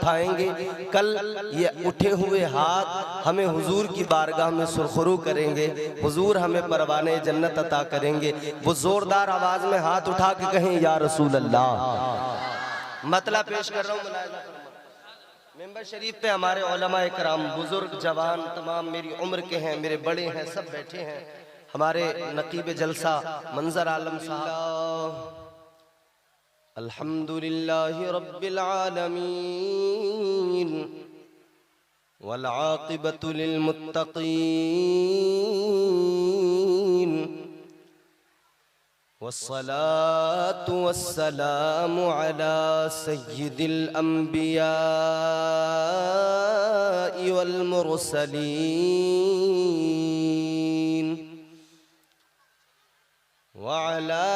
उठाएंगे, कल ये उठे हुए हाथ हमें हुजूर की बारगाह में सुरखरू करेंगे, हुजूर हमें परवाने जन्नत अता करेंगे। वो जोरदार आवाज में हाथ उठा के कहें या रसूल अल्लाह। मतलब पेश कर रहा हूँ, मेंबर शरीफ पे हमारे उलमा इकराम, बुजुर्ग जवान तमाम मेरी उम्र के हैं, मेरे बड़े हैं, सब बैठे हैं। हमारे नकीब जलसा मंजर आलम साहब। अल्हम्दुलिल्लाहि रब्बिल आलमीन वल आक़िबतु लिल मुत्तक़ीन वस्सलातु वस्सलामु अला सय्यिदिल अंबियाइ वल मुरसलीन व अला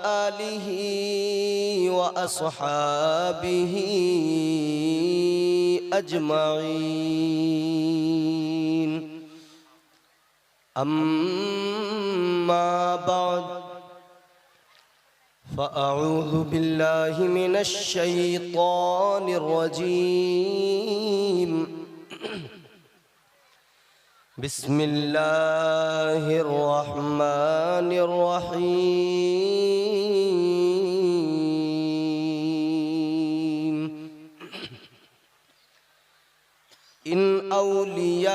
आलिहि व अस्हाबिहि अजमाइन। अम्मा बाद फ़अऊज़ु बिल्लाहि मिनश शैतानिर रजीम। बिस्मिल्लाहिर रहमानिर रहीम। इन औलियाउहु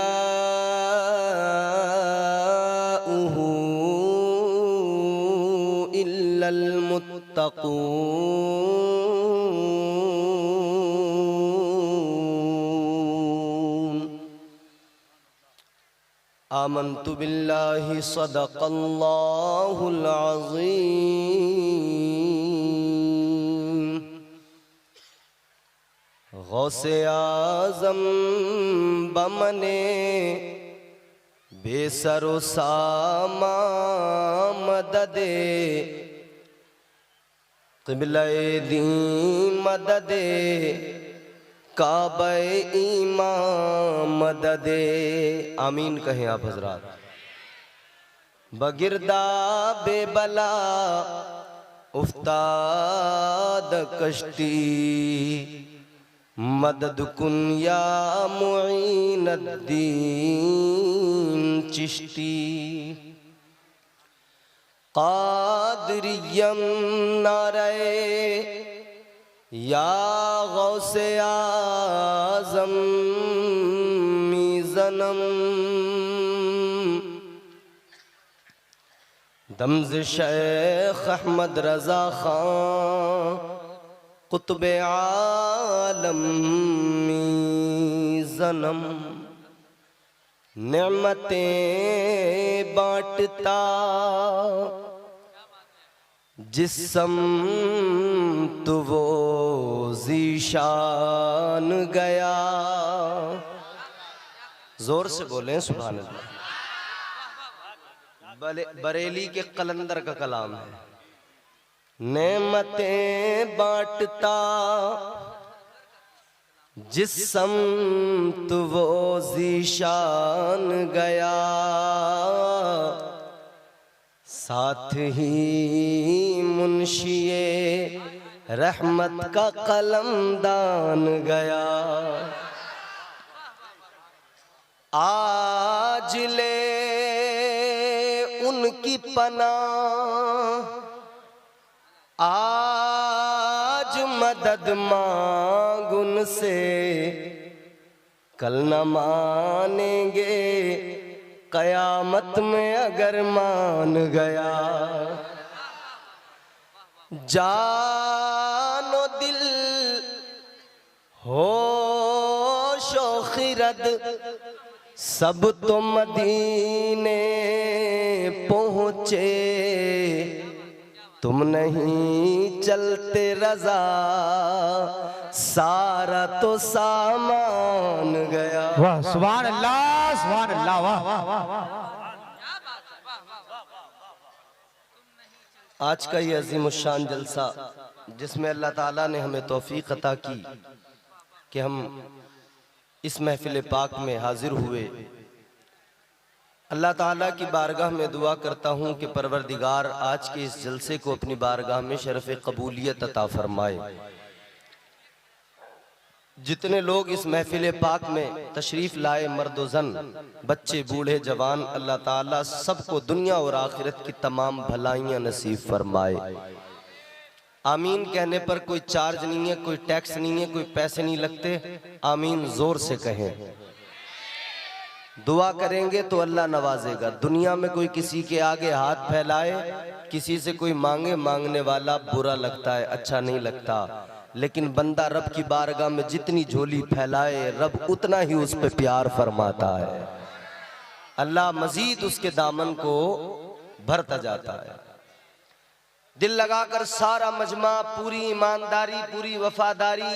इल्लल मुत्तक़ून। आमन्तु बिल्लाहि सदक़ल्लाहुल अज़ीम। गौसे आज़म बमने बेसरो सामा मददे, क़िबले दी मददे, काबे ईमान मददे। आमीन कहें आप हजरात। बगिरदा बेबला उफ्ताद कश्ती, मदद कुन या मुईनुद्दीन चिश्ती। क़ादिरियम नारे या गौसे आज़म मीज़नम, दम्ज़ शेख अहमद रज़ा खां कुतुबे आलम मीज़नम। नेमतें बांटता जिस्म तो वो ज़ीशान गया। जोर से बोलें सुभान अल्लाह। बरेली के कलंदर का कलाम है। नेमतें बांटता जिस्म तो वो ज़ीशान गया, साथ ही मुंशिए रहमत का कलम दान गया। आज ले उनकी पनाह, आज मदद मांग उनसे, कल न मानेंगे कयामत में अगर मान गया। जानो दिल होशो खिरद सब तो मदीने पहुँचे, तुम नहीं चलते रज़ा सारा तो सामान गया। वाह सुभान अल्लाह, सुभान अल्लाह, वाह वाह वाह वाह। आज का ये अज़ीमुश्शान जलसा जिसमें अल्लाह ताला ने हमें तौफीक अता की कि हम इस महफिल पाक में हाजिर हुए। अल्लाह ताला की बारगाह में दुआ करता हूँ कि परवरदिगार आज के इस जलसे को अपनी बारगाह में शरफ़ कबूलियत अता फरमाए। जितने लोग इस महफिल पाक में तशरीफ लाए, मर्द जन, बच्चे बूढ़े जवान, अल्लाह ताला सबको दुनिया और आखिरत की तमाम भलाइयां नसीब फरमाए। आमीन कहने पर कोई चार्ज नहीं है, कोई टैक्स नहीं है, कोई पैसे नहीं लगते। आमीन जोर से कहें। दुआ करेंगे तो अल्लाह नवाजेगा। दुनिया में कोई किसी के आगे हाथ फैलाए, किसी से कोई मांगे, मांगने वाला बुरा लगता है, अच्छा नहीं लगता। लेकिन बंदा रब की बारगाह में जितनी झोली फैलाए, रब उतना ही उस पे प्यार फरमाता है। अल्लाह मजीद उसके दामन को भरता जाता है। दिल लगाकर सारा मजमा पूरी ईमानदारी, पूरी वफादारी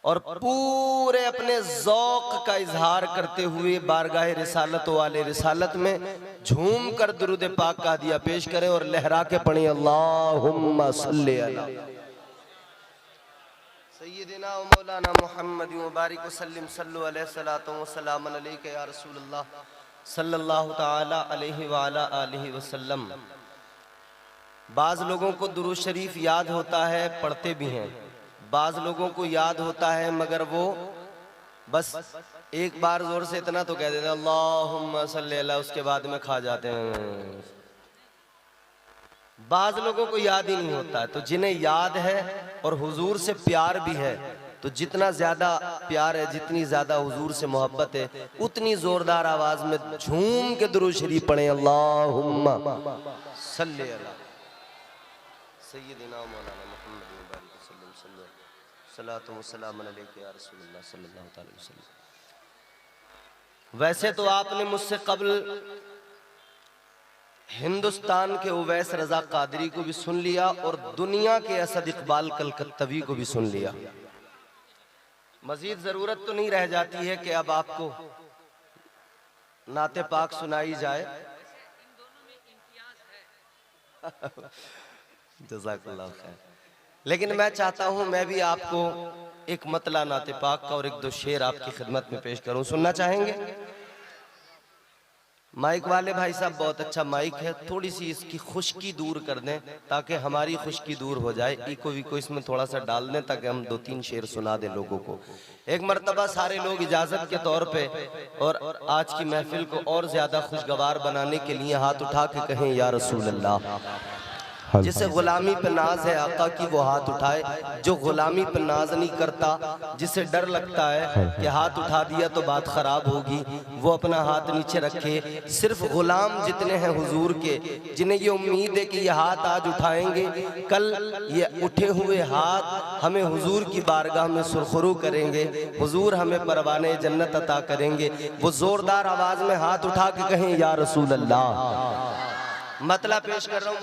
और पूरे अपने ज़ौक़ का इजहार करते हुए बारगाह रिसालत वाले रिसालत में झूम कर दुरूद पाक का हदिया पेश करें और लहरा के पढ़ें, अल्लाहुम्मा सल्ली अला सय्यिदिना व मौलाना मुहम्मद व बारिक व सल्लिम सल्लु अलैहि सलातो व सलामन अलैका या रसूलल्लाह सल्लल्लाहु तआला अलैहि व अला आलिहि वसल्लम। बाज़ लोगों को दुरूद शरीफ याद होता है, पढ़ते भी हैं। बाज़ लोगों को याद होता है मगर वो बस एक बार जोर से इतना तो कह देते हैं अल्लाहुम्मा सल्ली अला, उसके बाद में खा जाते हैं। बाज़ लोगों को याद ही नहीं होता है। तो जिन्हें याद है और हुजूर से प्यार भी है, तो जितना ज्यादा प्यार है, जितनी ज्यादा हुजूर से मोहब्बत है, उतनी जोरदार आवाज में झूम के दुरूद शरीफ पढ़ें, अल्लाहुम्मा सल्ली अला सय्यिदिना मौलाना मुहम्मद व बारिक वसल्लम सल्लल्लाहु व सलाम अलैका या रसूलल्लाह सल्लल्लाहु अलैहि वसल्लम। वैसे तो आपने मुझसे कब्ल हिंदुस्तान के उवैस रजा कादरी को भी सुन लिया और दुनिया के असद इकबाल कलकत्तवी को भी सुन लिया। मजीद जरूरत तो नहीं रह जाती है कि अब आपको नाते पाक सुनाई जाए। जज़ाकल्लाह खैर। लेकिन मैं चाहता हूं मैं भी आपको एक मतला नाते पाक का और एक दो शेर आपकी खिदमत में पेश करूं। सुनना चाहेंगे? माइक वाले भाई साहब बहुत अच्छा माइक है, थोड़ी सी इसकी खुश्की दूर कर दें ताकि हमारी खुश्की दूर हो जाए। इको विको इसमें थोड़ा सा डाल दें ताकि हम दो तीन शेर सुना दें लोगों को। एक मर्तबा सारे लोग इजाजत के तौर पे और आज की महफिल को और ज्यादा खुशगवार बनाने के लिए हाथ उठा के कहें, या रसूल अल्लाह। जिसे गुलामी पे नाज है आका की वो हाथ उठाए, जो गुलामी पे नाज नहीं करता, जिसे डर लगता है कि हाथ उठा दिया तो बात खराब होगी, वो अपना हाथ नीचे रखे। सिर्फ गुलाम जितने हैं हुजूर के, जिन्हें ये उम्मीद है कि ये हाथ आज उठाएंगे, कल ये उठे हुए हाथ हमें हुजूर की बारगाह में सुरखरू करेंगे, हुजूर हमें परवाने जन्नत अता करेंगे। वो जोरदार आवाज में हाथ उठा के कहें, या रसूल अल्लाह। मतला पेश कर रहा हूँ।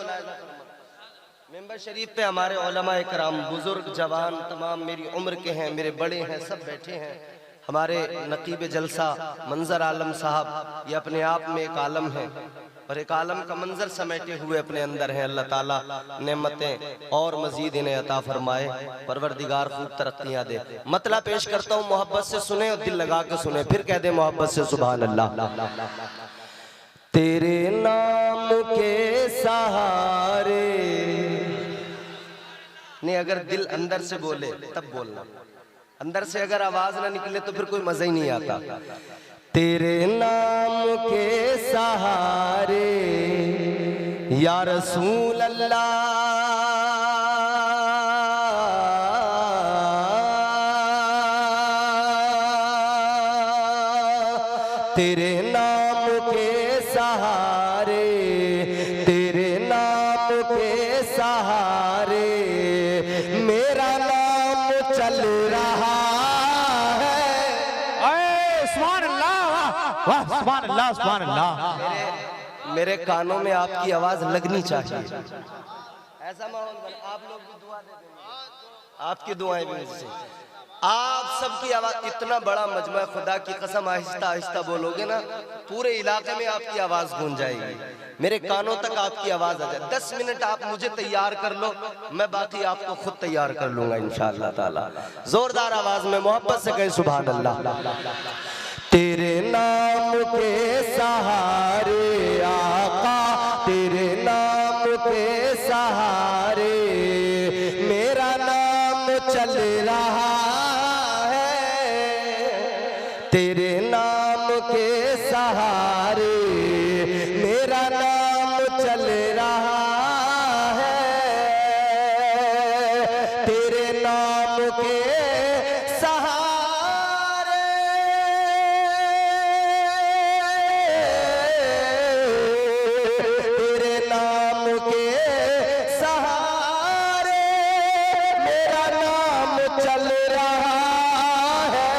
मेंबर शरीफ पे हमारे उलमा इकराम, बुजुर्ग जवान तमाम मेरी उम्र के हैं, मेरे बड़े हैं, सब बैठे हैं। हमारे नकीब जलसा मंजर आलम साहब, ये अपने आप में एक आलम है और एक आलम का मंजर समेटे हुए अपने अंदर हैं। अल्लाह ताला नेमतें और मजीद इन्हें अता फरमाए, परवरदिगार खूब तरक्कियां दे। मतला पेश करता हूँ, मोहब्बत से सुने और दिल लगा के सुने, फिर कह दे मोहब्बत से सुभान अल्लाह। तेरे नाम के सहारे नहीं, अगर दिल अंदर से बोले तब बोलना, अंदर से अगर आवाज ना निकले तो फिर कोई मजा ही नहीं आता। तेरे नाम के सहारे या रसूल अल्लाह, तेरे नाम के सहारे, तेरे नाम के सहारे मेरा नाम चल रहा है। सुभान अल्लाह, वाह सुभान अल्लाह, सुभान अल्लाह। मेरे कानों में आपकी आवाज लगनी चाहिए। ऐसा माहौल बना, आप लोग भी दुआ दे देंगे, आपकी दुआएं भी मुझसे, आप सबकी आवाज। इतना बड़ा मजमा, खुदा की कसम आहिस्ता आहिस्ता बोलोगे ना, पूरे इलाके में आपकी आवाज गूंज जाएगी, मेरे कानों तक आपकी आवाज आ जाए। 10 मिनट आप मुझे तैयार कर लो, मैं बाकी आपको खुद तैयार कर लूंगा इंशाअल्लाह ताला। जोरदार आवाज में मोहब्बत से कहें सुभान अल्लाह। तेरे नाम के सहारे आका, तेरे नाम के सहारे मेरा नाम चल रहा तेरे नाम के सहारे मेरा नाम चल रहा है, तेरे नाम के सहारे तेरे नाम के सहारे मेरा नाम चल रहा है,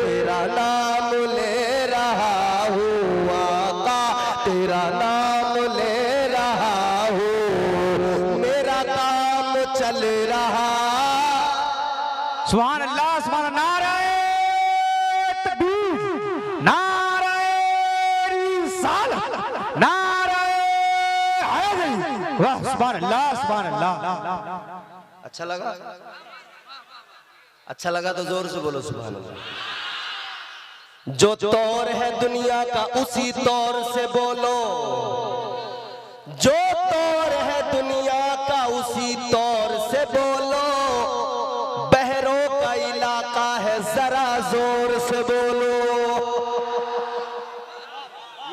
तेरा नाम ले रहा हूँ आका, तेरा नाम ले रहा हूँ, मेरा काम चल रहा। सुभान अल्लाह, सुभान अल्लाह, नारे तकबीर, नारे रिसालत, नारे हैदरी। वाह, सुभान अल्लाह, सुभान अल्लाह। अच्छा लगा? अच्छा लगा तो जोर से बोलो सुभान अल्लाह। जो तौर है दुनिया का उसी तौर से बोलो, जो तौर है दुनिया का उसी तौर से बोलो, बहरों का इलाका है जरा जोर से बोलो।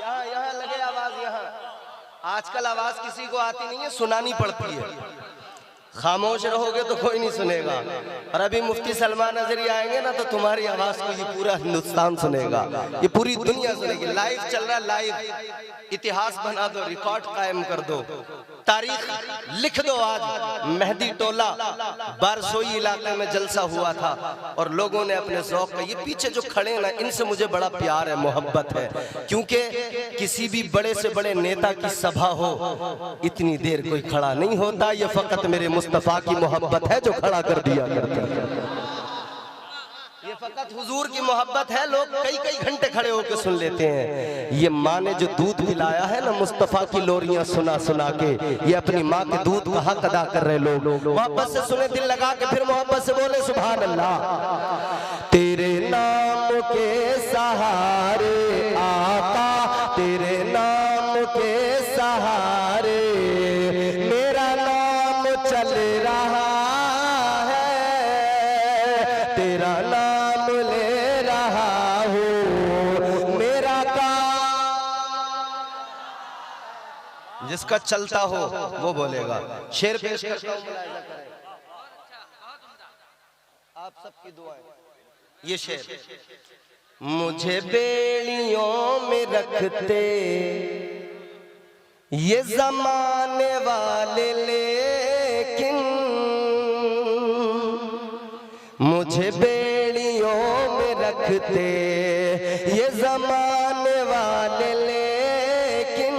यहाँ लगे आवाज, यहाँ आजकल आवाज किसी को आती नहीं है, सुनानी पड़ती है। खामोश रहोगे तो कोई नहीं सुनेगा, और अभी मुफ्ती सलमान नजरी आएंगे ना तो तुम्हारी आवाज को ये पूरा हिंदुस्तान सुनेगा, ये पूरी दुनिया सुनेगी। लाइव चल रहा है, लाइव। इतिहास बना दो, रिकॉर्ड कायम कर दो, तारीख लिख दो। आज मेहदी टोला बारसोई इलाके में जलसा हुआ था और लोगों ने अपने शौक का, ये पीछे जो खड़े ना, इनसे मुझे बड़ा प्यार है, मोहब्बत है, क्योंकि किसी भी बड़े से बड़े नेता की सभा हो इतनी देर कोई खड़ा नहीं होता। ये फकत मेरे मुस्तफा की मोहब्बत है जो खड़ा कर दिया करती है, ये फकत हुजूर की मोहब्बत है। लोग कई कई घंटे खड़े होकर सुन लेते हैं। ये माँ ने जो दूध पिलाया है ना मुस्तफा की लोरियां सुना सुना के, ये अपनी माँ के दूध का हक अदा कर रहे लोग। मोहब्बत से सुने, दिल लगा के, फिर मोहब्बत से बोले सुभान अल्लाह। तेरे नाम के सहारे आका, तेरे नाम के सहारे मेरा नाम चल रहा है, तेरा नाम ले रहा हूँ, मेरा काम। जिसका चलता हो वो बोलेगा। शेर पेश करता हूं, मुलाहिजा करें। आप सबकी दुआएं। ये शेर, मुझे बेड़ियों में रखते ये जमाने वाले, लेकिन मुझे बेड़ियों में रखते ये जमाने वाले, लेकिन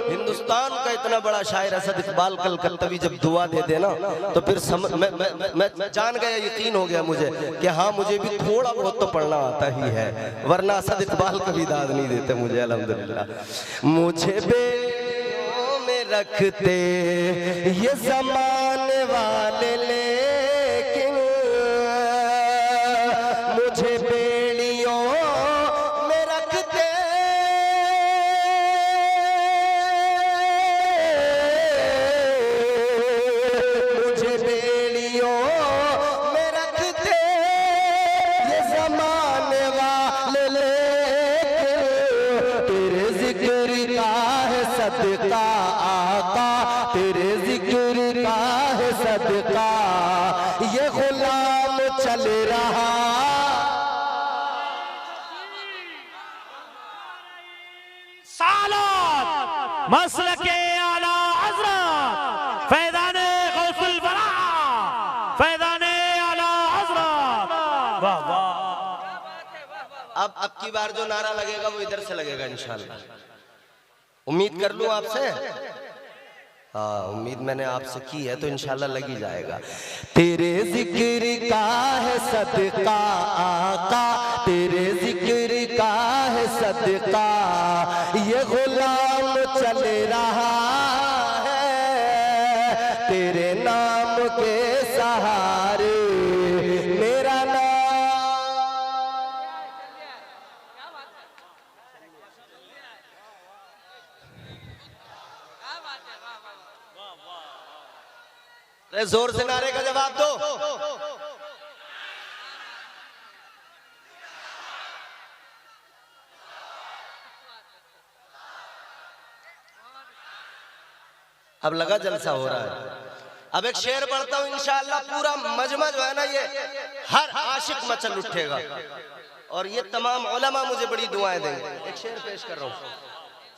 हिंदुस्तान का इतना बड़ा शायर असद इकबाल कलकत्तवी जब दुआ दे देना तो फिर मैं जान गया, यकीन हो गया मुझे कि हाँ मुझे भी थोड़ा बहुत तो पढ़ना आता ही है, वरना असद इकबाल कभी दाद नहीं देते मुझे अल्हम्दुलिल्लाह। मुझे बेड़ियों में रखते ये जमाने वाले, लेकिन मुझे बेड़ियों में रखते मुझे बेड़ियों में रखते ये जमाने वाले, लेकिन तेरे जिक्र का है सदका आका, तेरे जिक्र का है सदका ये गुलाम चल रहा। सालात मसलके आला हज़रत फैज़ाने गौसुल बरा, फैज़ाने आला हज़रत। वाह वाह। अब की बार जो नारा लगेगा वो इधर से लगेगा इंशाल्लाह। उम्मीद कर लूं आपसे, हाँ उम्मीद मैंने आपसे की है तो इंशाल्लाह लग ही जाएगा। तेरे जिक्र का है सदका आका, तेरे जिक्र का है सदका ये गुलाम चल रहा है, तेरे नाम के सहारे मेरा नाम। जोर से नारे का जवाब दो। अब लगा जलसा हो रहा है। अब एक शेर पढ़ता हूँ, इंशाअल्लाह पूरा मजमा जो है ना ये हर आशिक मचल उठेगा और ये तमाम उलमा मुझे बड़ी दुआएं देंगे। एक शेर पेश कर रहा हूँ,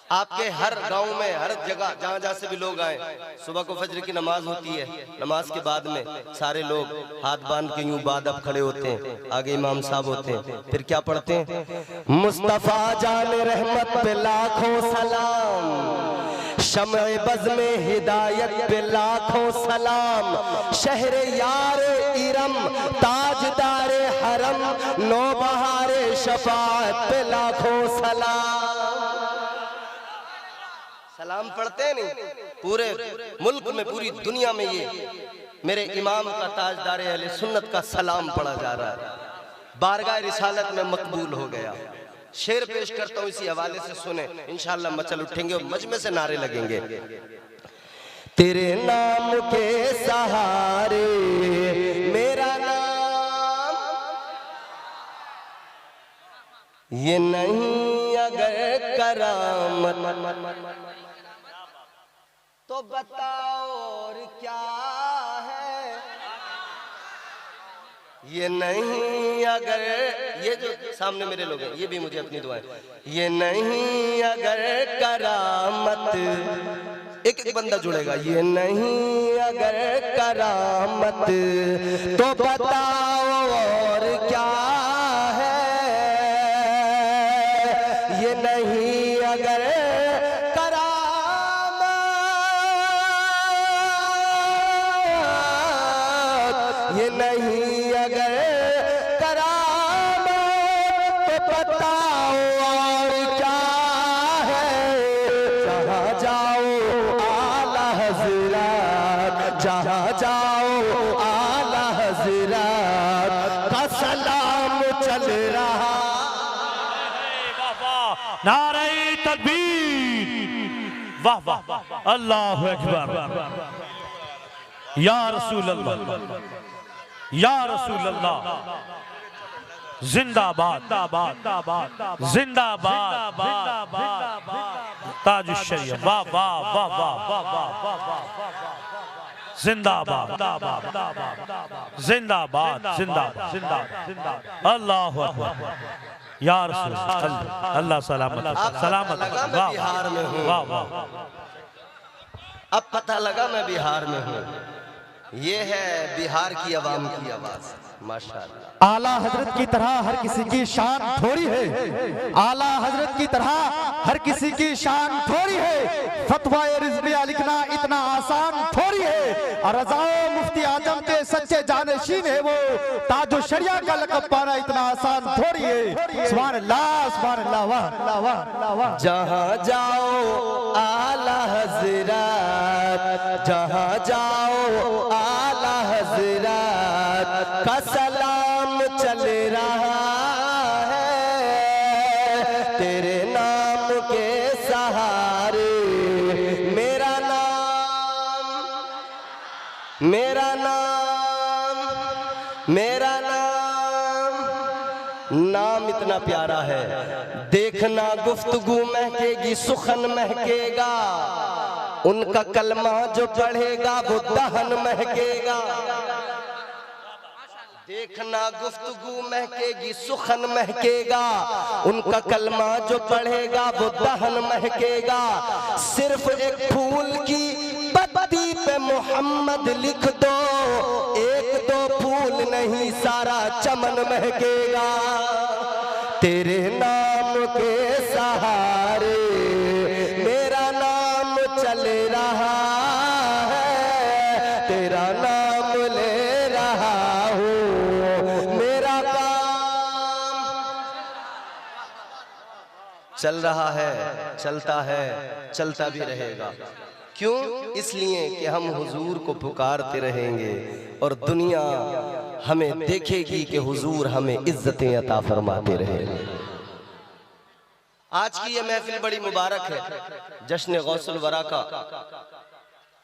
आपके हर गांव में हर जगह जहाँ जहाँ से भी लोग आए, सुबह को फजर की नमाज होती है, नमाज के बाद में सारे लोग हाथ बांध के यूं बादब खड़े होते हैं, आगे इमाम साहब होते हैं, फिर क्या पढ़ते हैं? मुस्तफा जाने रहमत पे लाखों सलाम, शम्ए बज़ में हिदायत पे लाखों सलाम, शहरे यार इरम ताजदारे हरम, नौबहारे शफाअत पे लाखों सलाम। सलाम पढ़ते नहीं, पूरे मुल्क में पूरी दुनिया में ये मेरे इमाम का ताजदार अहले सुन्नत का सलाम पढ़ा जा रहा है, बारगाह रिसालत में मकबूल हो गया। शेर पेश करता हूँ, इसी हवाले से सुने, इंशाअल्लाह मचल उठेंगे और मजमे से नारे लगेंगे। तेरे नाम के सहारे मेरा नाम, ये नहीं अगर करामत तो बताओ और क्या है, ये नहीं अगर, ये जो सामने मेरे लोग हैं ये भी मुझे अपनी दुआएं, ये नहीं अगर करामत, एक एक बंदा जुड़ेगा, ये नहीं अगर करामत तो बताओ और क्या है, ये नहीं अगर ये नहीं अगर करामत तो बताओ और क्या है, जहाँ जाओ आला हज़रत, जहाँ जाओ आला हज़रत का सलाम चल रहा। नारे तकबीर, वाह वाह, अल्लाहु अकबर, या रसूल अल्लाह, या रसूल अल्लाह, जिंदाबाद जिंदाबाद, ताज शरीयत, वाह वाह वाह वाह वाह, जिंदाबाद जिंदाबाद जिंदाबाद, अल्लाहु अकबर, या रसूल अल्लाह सलामत सलामत, बिहार में हूँ, वाह वाह, अब पता लगा मैं बिहार में हूँ। ये है बिहार की आवाम की आवाज, माशाअल्लाह। आला हजरत की तरह हर किसी की शान थोड़ी है, आला हजरत की तरह हर किसी की शान थोड़ी है, फतवाए रिजविया लिखना इतना आसान थोड़ी है, और रज़ाओ मुफ्ती आजम के सच्चे जानशीन है वो, ताजो शरिया का लक़ब पाना इतना आसान थोड़ी है। सुभान अल्लाह, सुभान अल्लाह, वाह वाह वाह। जहाँ जाओ आला हज़रत, जहाँ जाओ आला हज़रत का सलाम चल रहा है, तेरे नाम के सहारे मेरा नाम, मेरा नाम, मेरा नाम, नाम इतना प्यारा है, देखना गुफ्तगू महकेगी सुखन महकेगा, उनका कलमा जो पढ़ेगा वो दहन महकेगा, देखना गुफ्तगू महकेगी सुखन महकेगा, उनका कलमा जो पढ़ेगा वो दहन महकेगा, सिर्फ एक फूल की पत्ती पे मोहम्मद लिख दो, एक दो फूल नहीं सारा चमन महकेगा, तेरे नाम के सहारे मेरा नाम चल रहा है, तेरा नाम ले रहा हूँ, मेरा काम चल रहा है, चलता है, चलता भी रहेगा। क्यों? इसलिए कि हम हुजूर को पुकारते रहेंगे और दुनिया हमें देखेगी कि हुजूर हमें इज्जतें अता फरमाते रहेंगे। आज की ये महफिल बड़ी मुबारक है, जश्न गौसुल वरा का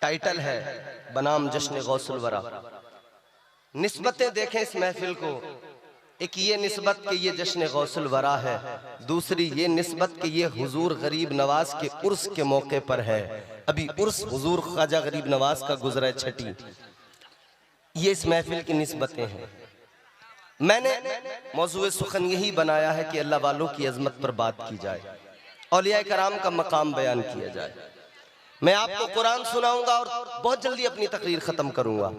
टाइटल है बनाम जश्न गौसुल वरा। निस्बतें देखें इस महफिल को, एक ये निस्बत कि ये जश्न गौसुल वरा है, दूसरी ये निस्बत कि ये हुजूर गरीब नवाज के उर्स के मौके पर है। अभी उर्स हुजूर ख्वाजा गरीब नवाज का गुजरा है छठी, ये इस महफिल की निस्बतें हैं। मैंने मौजूए सुखन यही बनाया है कि अल्लाह वालों की अजमत पर बात की जाए, औलिया कराम का मकाम बयान किया जाए। मैं आपको कुरान सुनाऊंगा और बहुत जल्दी अपनी तकरीर खत्म करूंगा।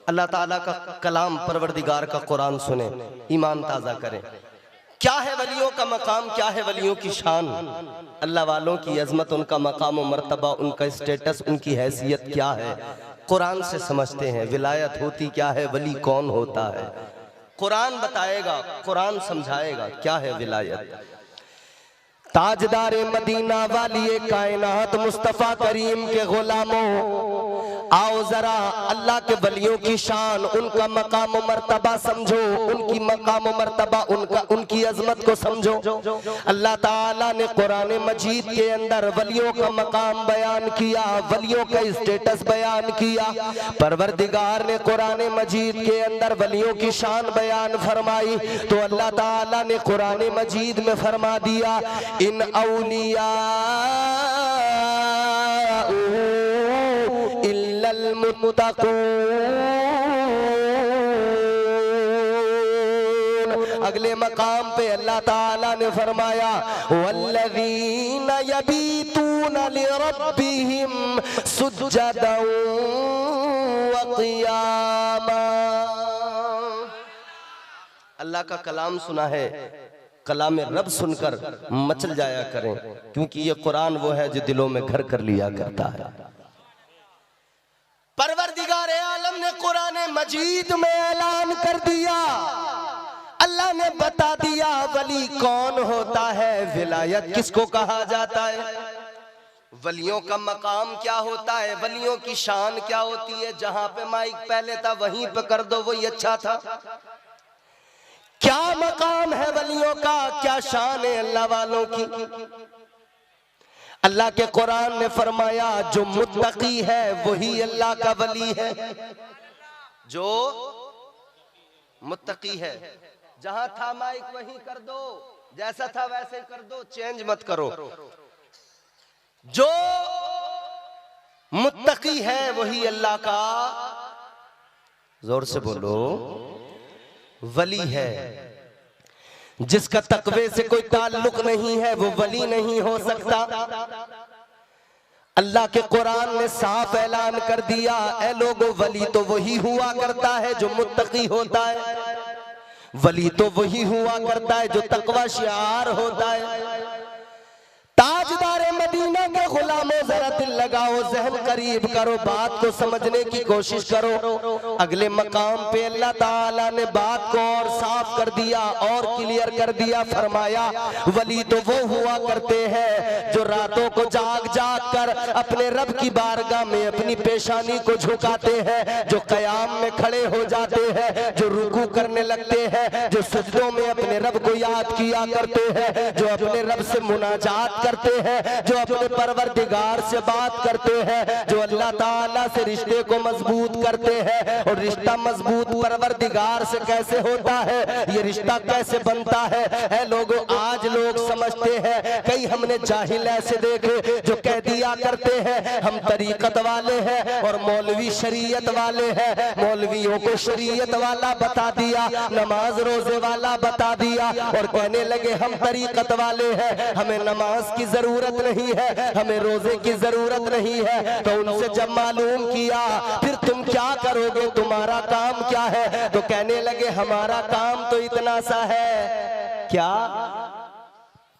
अल्लाह ताला का कलाम, परवरदिगार का कुरान सुने, ईमान ताज़ा करें। क्या है वलियों का मकाम, क्या है वलियों की शान, अल्लाह वालों की अजमत, उनका मकाम और मर्तबा, उनका स्टेटस, उनकी हैसियत क्या है, कुरान से समझते हैं। विलायत होती क्या है, वली कौन होता है, कुरान बताएगा, कुरान समझाएगा क्या है विलायत। ताजदार मदीना वाली कायनात मुस्तफ़ा करीम के गुलामों, आओ जरा अल्लाह के वलियों की शान, उनका मकाम मर्तबा समझो, उनकी मकाम मर्तबा, उनकी अजमत को समझो। अल्लाह ताला ने कुरान मजीद के अंदर वलियों का मकाम बयान किया, वलियों का स्टेटस बयान किया। परवरदिगार ने कुरान मजीद के अंदर वलियों की शान बयान फरमाई, तो अल्लाह ताला ने कुरान मजीद में फरमा दिया, इन औलिया इल्लल मुत्तक़ून। अगले मकाम पे अल्लाह ताला ने फरमाया, वल्लज़ीना यबीतूना लिरब्बिहिम सुज्जदन व क़ियामा। अल्लाह का कलाम सुना है, कलाम रब सुनकर मचल जाया करें, क्योंकि ये कुरान वो है जो दिलों में घर कर लिया करता है। परवरदिगार आलम ने कुरान मजीद में ऐलान कर दिया, अल्लाह ने बता दिया वली कौन होता है, विलायत किसको कहा जाता है, वलियों का मकाम क्या होता है, वलियों की शान क्या होती है। जहां पे माइक पहले था वहीं पे कर दो, वही अच्छा था। क्या मकाम है वलियों का, क्या शान है अल्लाह वालों की। अल्लाह के कुरान ने फरमाया, जो मुत्तकी है वही अल्लाह का वली है, जो मुत्तकी है। जहां था माइक वहीं कर दो, जैसा था वैसे कर दो, चेंज मत करो। जो मुत्तकी है वही अल्लाह का, जोर से बोलो, वली है। जिसका तकवे से कोई ताल्लुक नहीं है वो वली नहीं हो सकता। अल्लाह के कुरान ने साफ ऐलान कर दिया, ऐ लोगों, वली तो वही हुआ करता है जो मुत्तकी होता है, वली तो वही हुआ करता है जो तकवा शिआर होता है। ताजदार मदीना के गुलामों, जरा दिल लगाओ, जहन करीब करो, बात को समझने की कोशिश करो। अगले मकाम पे अल्लाह ताला ने बात को और साफ कर दिया और क्लियर कर दिया। फरमाया, वली तो वो हुआ करते हैं जो रातों को जाग जाग कर अपने रब की बारगाह में अपनी पेशानी को झुकाते हैं, जो कयाम में खड़े हो जाते हैं, जो रुकू करने लगते हैं, जो सजदों में अपने रब को याद किया करते हैं, जो अपने रब से मुनाजात करते हैं, जो अपने परवरदिगार से बात करते हैं, जो अल्लाह ताला से रिश्ते को मजबूत करते हैं। और रिश्ता मजबूत परवरदिगार से कैसे होता है, ये रिश्ता कैसे बनता है? लोगों, आज लोग समझते हैं, कई हमने जाहिल ऐसे देखे जो कह दिया करते हैं हम तरीकत वाले हैं और मौलवी शरीयत वाले हैं। मौलवियों को शरीयत वाला बता दिया, नमाज रोजे वाला बता दिया और कहने लगे हम तरीकत वाले हैं, हमें नमाज की जरूरत नहीं है, हमें रोजे की जरूरत नहीं है। तो उनसे जब मालूम किया, फिर तुम क्या करोगे, तुम्हारा काम क्या है? तो कहने लगे हमारा काम तो इतना सा है। क्या?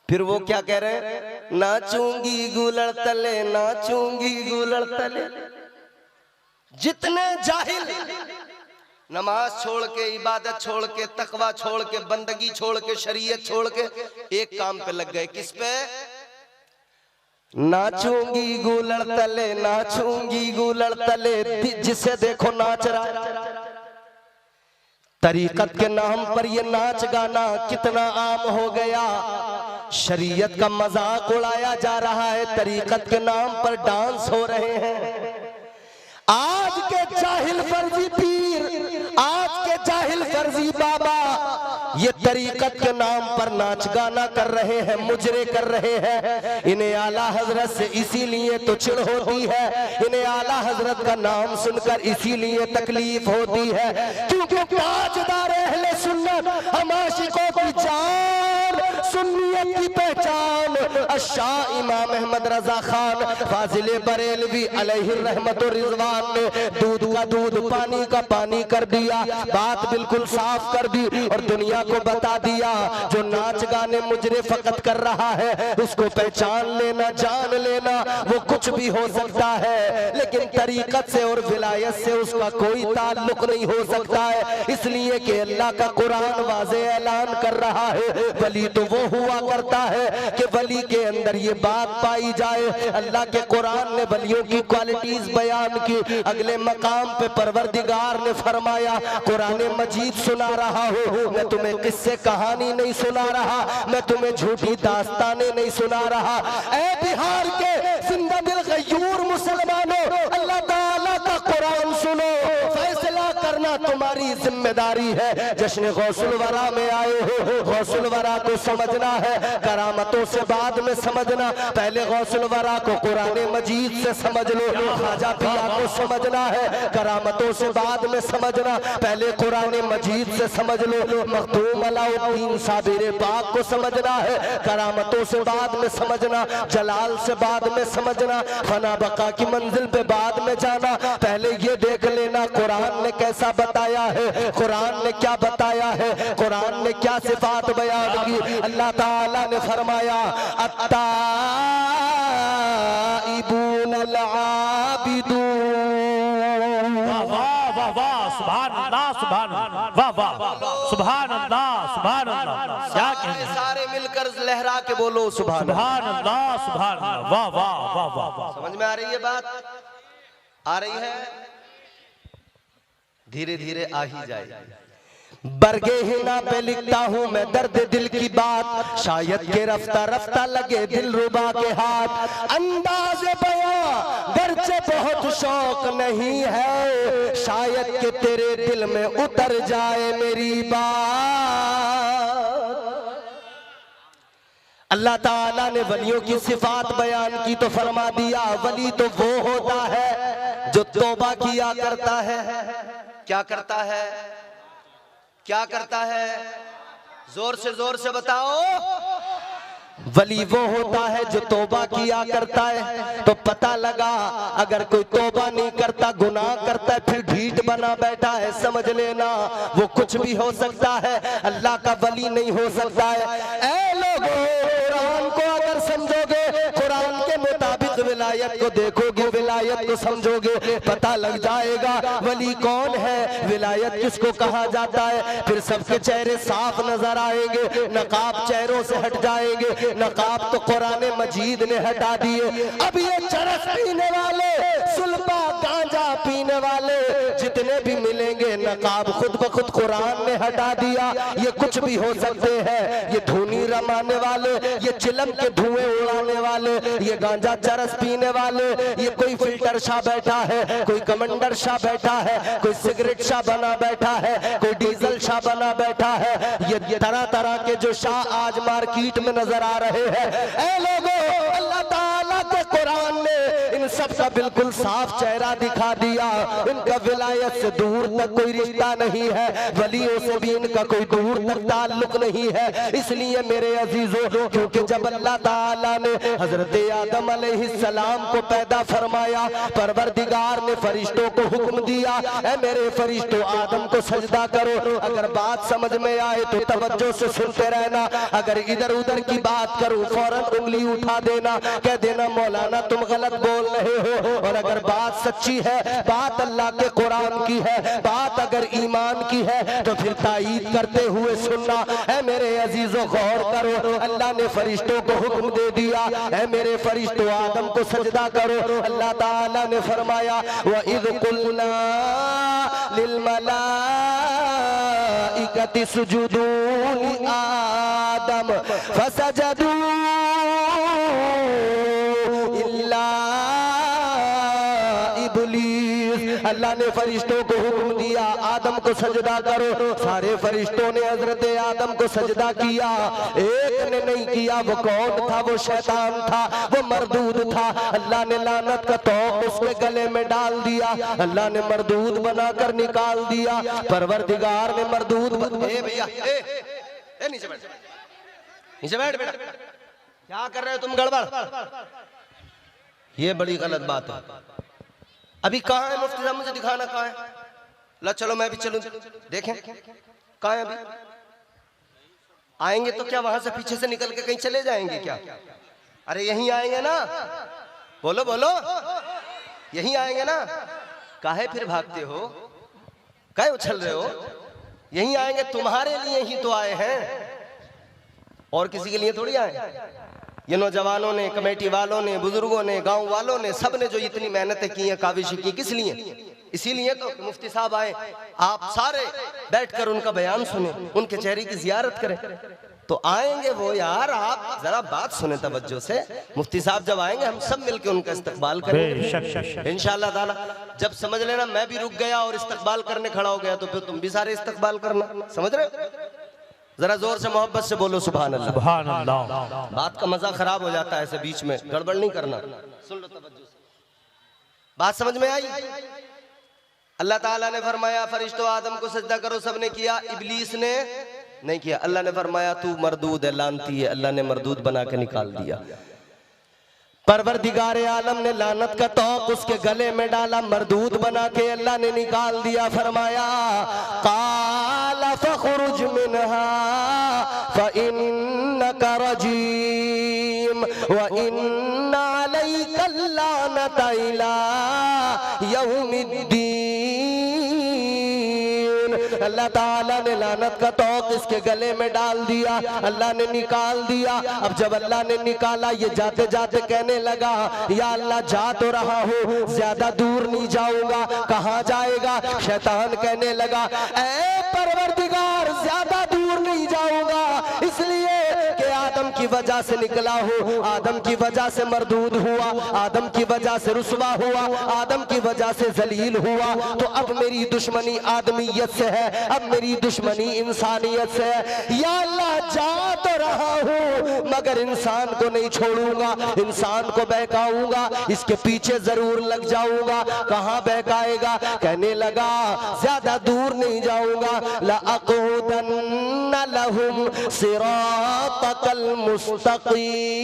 फिर वो क्या कह रहे हैं? नाचूंगी गुलड़ तले, नाचूंगी गुलड़ तले। जितने जाहिल नमाज छोड़ के, इबादत छोड़ के, तकवा छोड़ के, बंदगी छोड़ के, शरीयत छोड़ के एक काम पे लग गए। किस पे? नाचूंगी गुलड़ तले, नाचूंगी गुलड़ तले। जिसे देखो नाच रहा। तरीकत के नाम पर ये नाच गाना कितना आम हो गया। शरीयत का मजाक उड़ाया जा रहा है, तरीकत के नाम पर डांस हो रहे हैं। आज के जाहिल फर्जी पीर, आज के जाहिल फर्जी बाबा ये तरीकत के नाम पर नाच गाना कर रहे हैं, मुजरे कर रहे हैं। इन्हें आला हजरत से इसीलिए तो चिढ़ होती है, इन्हें आला हजरत का नाम सुनकर इसीलिए तकलीफ होती है, क्योंकि ताजदार अहले सुन्नत हम आशिकों की जान, सुन्नियत की पहचान शाह इमाम अहमद रजा खान फाजिल बरेलवी अलैहि रहमत व रिजवान ने दूध का दूध पानी का पानी कर दिया, बात बिल्कुल साफ कर दी और दुनिया को बता दिया जो नाच गाने मुजरे फकत कर रहा है उसको पहचान लेना, जान लेना, वो कुछ भी हो सकता है लेकिन तरीकत से और विलायत से उसका कोई ताल्लुक नहीं हो सकता है, इसलिए कि अल्लाह का कुरान वाज़े ऐलान कर रहा है वली तो वो हुआ करता है कि वली के अंदर ये बात पाई जाए। अल्लाह के कुरान ने वलियों की क्वालिटीज बयान की, अगले मकाम पे परवरदिगार ने फरमाया कुरान मजीद सुना रहा हूँ, मैं तुम्हें किस्से कहानी नहीं सुना रहा, मैं तुम्हें झूठी दास्तानें नहीं सुना रहा। ऐ बिहार के जिंदा दिल गयूर मुसलमानों, अल्लाह ताला का कुरान सुनो, फैसला करना तुम्हारी जिम्मेदारी है। जश्न गौसुल वरा में आए हो, गौसुल वरा को समझना है, करामतों से बाद में समझना, पहले गौसुल वरा को कुरान मजीद से समझ लो। खाजा पिया को समझना है, करामतों से बाद में समझना, पहले कुरान मजीद से समझ लो। मखदूम अलाउद्दीन साबिर पाक को समझना है, करामतों से बाद में समझना, जलाल से बाद में समझना, फना बका की मंजिल पे बाद में जाना, पहले ये देख लेना कुरान ने कैसा बताया है, कुरान ने क्या बताया है, कुरान ने क्या सिफात बयान की। अल्लाह ताला ने फरमाया अत्ताइबून अल आबिदून, वाह वाह वाह, सुभान अल्लाह, सुभान अल्लाह, वाह वाह, सुभान अल्लाह, सुभान अल्लाह, क्या कहने, सारे मिलकर लहरा के बोलो सुभान सुभान अल्लाह, सुभान अल्लाह, वाह वाह वाह वाह। समझ में आ रही है बात? आ रही है? धीरे धीरे आ ही जाए। बरगे हिना पे लिखता हूँ मैं दर्द दिल की बात, शायद के रफ्ता रफ्ता लगे दिल रुबा के हाथ, अंदाज़े बयां गर्चे बहुत शौक नहीं है, शायद के तेरे दिल में उतर जाए मेरी बात। अल्लाह ताला ने वलियों की सिफात बयान की तो फरमा दिया वली तो वो होता है जो तौबा किया करता है। क्या करता है? क्या करता है? जोर से बताओ। वली वो होता है जो तौबा किया करता है। तो पता लगा अगर कोई तौबा नहीं करता, गुनाह करता है, फिर ढीठ बना बैठा है, समझ लेना वो कुछ भी हो सकता है, अल्लाह का वली नहीं हो सकता है। ऐ लोगों, कुरान को अगर समझोगे, कुरान के मुताबिक विलायत को देखोगे, विलायत को समझोगे, पता लग जाएगा वली कौन है, विलायत किसको कहा जाता है। फिर सबके चेहरे साफ नजर आएंगे, नकाब चेहरों से हट जाएंगे। नकाब तो कुरान मजीद ने हटा दिए। अब ये चरस पीने वाले, सुल्फा गांजा पीने वाले जितने भी मिलेंगे, नकाब खुद ब खुद कुरान ने हटा दिया। ये कुछ भी हो सकते हैं, ये धूनी रमाने वाले, ये चिलम के धुएं उड़ाने वाले, ये गांजा चरस पीने वाले, ये कोई फिल्टर शाह बैठा है, कोई कमांडर शाह बैठा है, कोई सिगरेट शाह बना बैठा है, कोई डीजल शाह बना बैठा है। ये तरह तरह के जो शाह आज मार्केट में नजर आ रहे हैं। ऐ लोगों, अल्लाह ताला के कुरान ने इन सब का बिल्कुल साफ चेहरा दिखा दिया। इनका विलायत से दूर तक कोई रिश्ता नहीं है, वलियों से भी इनका कोई दूर तक ताल्लुक नहीं है। इसलिए मेरे अजीजों, क्योंकि जब अल्लाह ताला ने हजरत आदम अलैहिस्सलाम को पैदा फरमाया, परवरदिगार ने फरिश्तों को हुक्म दिया, ऐ मेरे फरिश्तों आदम को सजदा करो। अगर बात समझ में आए तो तवज्जो से सुनते रहना, अगर इधर उधर की बात करूं फौरन उंगली उठा देना, कह देना मौलाना तुम गलत बोल रहे हो। और अगर बात सच्ची है, बात अल्लाह के कुरान की है, बात अगर ईमान की है, तो फिर तायीद करते हुए सुनना। है मेरे अजीजों, गौर करो, अल्लाह ने फरिश्तों को हुक्म दे दिया, है मेरे फरिश्तों आदम को सजदा करो। अल्लाह ताला ने फरमाया व इज़ कुल्ना लिल मलाइकति सुजुदू लि आदम फसजदू इल्ला इब्लीस अल्लाह ने फरिश्तों को हुक्म दिया आदम को सजदा करो। सारे फरिश्तों ने हजरत आदम को सजदा किया, एक ने नहीं किया। वो कौन था? वो शैतान था, वो मरदूद था। अल्लाह ने लानत का तौक उसके गले में डाल दिया, अल्लाह ने मरदूद बनाकर निकाल दिया। परवरदिगार ने मरदूद भैया नीचे बैठ, नीचे बैठ बेटा, क्या कर रहे हो तुम? गड़बड़, ये बड़ी गलत बात है। अभी कहाँ है मुफ्ती साहब? मुझे दिखाना कहाँ है। ला चलो मैं भी चलूं, देखें कहाँ है अभी। आएंगे तो क्या वहां से पीछे से निकल के कहीं चले जाएंगे क्या? अरे यहीं आएंगे ना, बोलो बोलो, यहीं आएंगे ना। काहे फिर भागते हो, काहे उछल रहे हो? यहीं आएंगे, तुम्हारे लिए ही तो आए हैं, और किसी के लिए थोड़ी आए। ये नौजवानों ने, कमेटी वालों ने, बुजुर्गों ने, गांव वालों ने, सब ने जो इतनी मेहनतें की हैं, काविशें की, किस लिए? इसीलिए तो मुफ्ती साहब आए। आप सारे बैठकर उनका बयान सुने, उनके चेहरे की जियारत करें, तो आएंगे वो। यार आप जरा बात सुने तवज्जो से। मुफ्ती साहब जब आएंगे हम सब मिलकर उनका इस्तकबाल करेंगे इंशाअल्लाह ताला। जब समझ लेना मैं भी रुक गया और इस्तकबाल करने खड़ा हो गया, तो फिर तुम भी सारे इस्तकबाल करना, समझ रहे हो? जरा जोर से मोहब्बत से बोलो सुभान अल्लाह। सुभान अल्लाह। बात का मजा खराब हो जाता है ऐसे बीच में, गड़बड़ नहीं करना। सुन लो तवज्जो से, बात समझ में आई? अल्लाह ताला ने फरमाया फरिश्तों आदम को सजदा करो, सबने किया, इब्लीस ने नहीं किया। अल्लाह ने फरमाया तू मरदूद है, लानती है। अल्लाह ने मरदूद बना के निकाल दिया। परवरदिगार आलम ने लानत का तौक उसके गले में डाला, मरदूद बना के अल्लाह ने निकाल दिया। फरमाया काला फखरुज मिनहा फइन्नका रजीम व इन्ना अलैका लानता इला यौमिद्दीन। अल्लाह ताला ने लानत का तौक इसके गले में डाल दिया, अल्लाह ने निकाल दिया। अब जब अल्लाह ने निकाला, ये जाते जाते कहने लगा या अल्लाह जा तो रहा हूँ, ज्यादा दूर नहीं जाऊंगा। कहाँ जाएगा? शैतान कहने लगा ऐ परवरदिगार ज्यादा दूर नहीं जाऊंगा, इसलिए कि आदम की वजह से निकला हूँ, आदम की वजह से मरदूद हुआ, आदम की वजह से रुसवा हुआ, आदम की वजह से जलील हुआ। तो अब मेरी दुश्मनी आदमियत से है, अब मेरी दुश्मनी इंसानियत से है। या अल्लाह जा तो रहा हूँ मगर इंसान को नहीं छोड़ूंगा, इंसान को बहकाऊंगा, इसके पीछे जरूर लग जाऊंगा। कहाँ बहकाएगा? कहने लगा ज्यादा दूर नहीं जाऊंगा। ला अक़ूदन्न लहुम सिरातकल मुस्तक़ीम।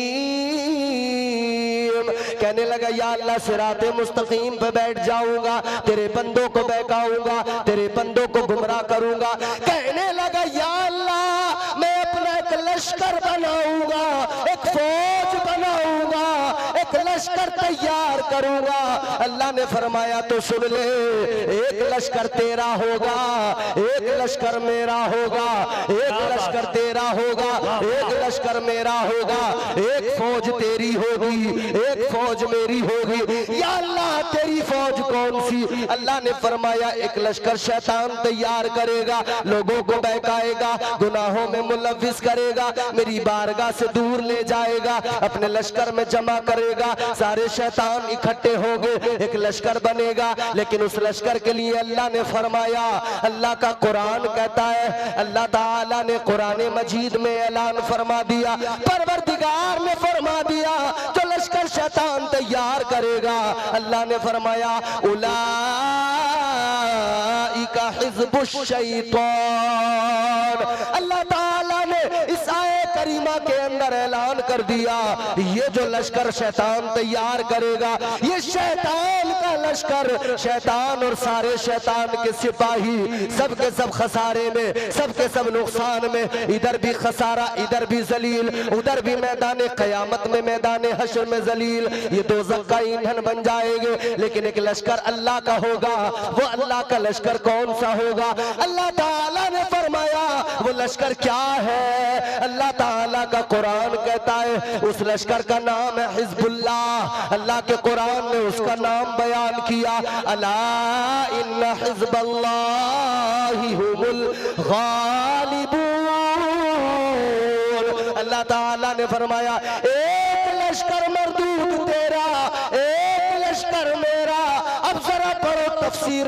कहने लगा या अल्लाह सिराते मुस्तकीम पे बैठ जाऊंगा, तेरे बंदों को बहकाऊंगा, तेरे बंदों को गुमराह करूंगा। कहने लगा या अल्लाह मैं अपना एक लश्कर बनाऊंगा, एक फौज बनाऊंगा, एक लश्कर तैयार करूंगा। अल्लाह ने फरमाया तो सुन ले, एक लश्कर तेरा होगा, एक लश्कर मेरा होगा, एक लश्कर तेरा होगा, एक लश्कर मेरा होगा, एक फौज तेरी होगी, एक फौज मेरी होगी। या अल्लाह तेरी फौज कौन सी? अल्लाह ने फरमाया एक लश्कर शैतान तैयार करेगा, लोगों को बहकाएगा, गुनाहों में मुलव्विस करेगा, मेरी बारगाह से दूर ले जाएगा, अपने लश्कर में जमा करेगा, सारे शैतान इकट्ठे होंगे, एक लश्कर बनेगा। लेकिन उस लश्कर के लिए अल्लाह ने फरमाया, अल्लाह का कुरान कहता है, अल्लाह ताला ने कुरान मजीद में ऐलान फरमा दिया, परवरदिगार ने फरमा दिया जो लश्कर शैतान तैयार करेगा, अल्लाह ने फरमाया उलाइका हिज़्बुश शैतान। अल्लाह ताला ने इस आयत करीमा के अंदर ऐलान कर दिया ये जो लश्कर शैतान तैयार करेगा, ये शैतान का लश्कर, शैतान और सारे शैतान के सिपाही सबके सब खसारे में, सबके सब नुकसान में, इधर भी खसारा, इधर भी जलील, उधर भी मैदान कयामत में, मैदान हश्र में जलील, ये दोज़ख का ईंधन बन जाएंगे। लेकिन एक लश्कर अल्लाह का होगा, वो अल्लाह का लश्कर कौन सा होगा? अल्लाह ताला ने फरमाया वो लश्कर क्या है? अल्लाह ताला का कुरान कहता है उस लश्कर का नाम है हिज़्बुल्लाह। अल्लाह के कुरान ने उसका नाम बयान किया, अला इन्ना हिज़्बल्लाहि हुमुल गालिबून। अल्लाह ताला ने फरमाया एक लश्कर मरदूद तेरा, एक लश्कर मेरा। अब जरा पढ़ो तफसीर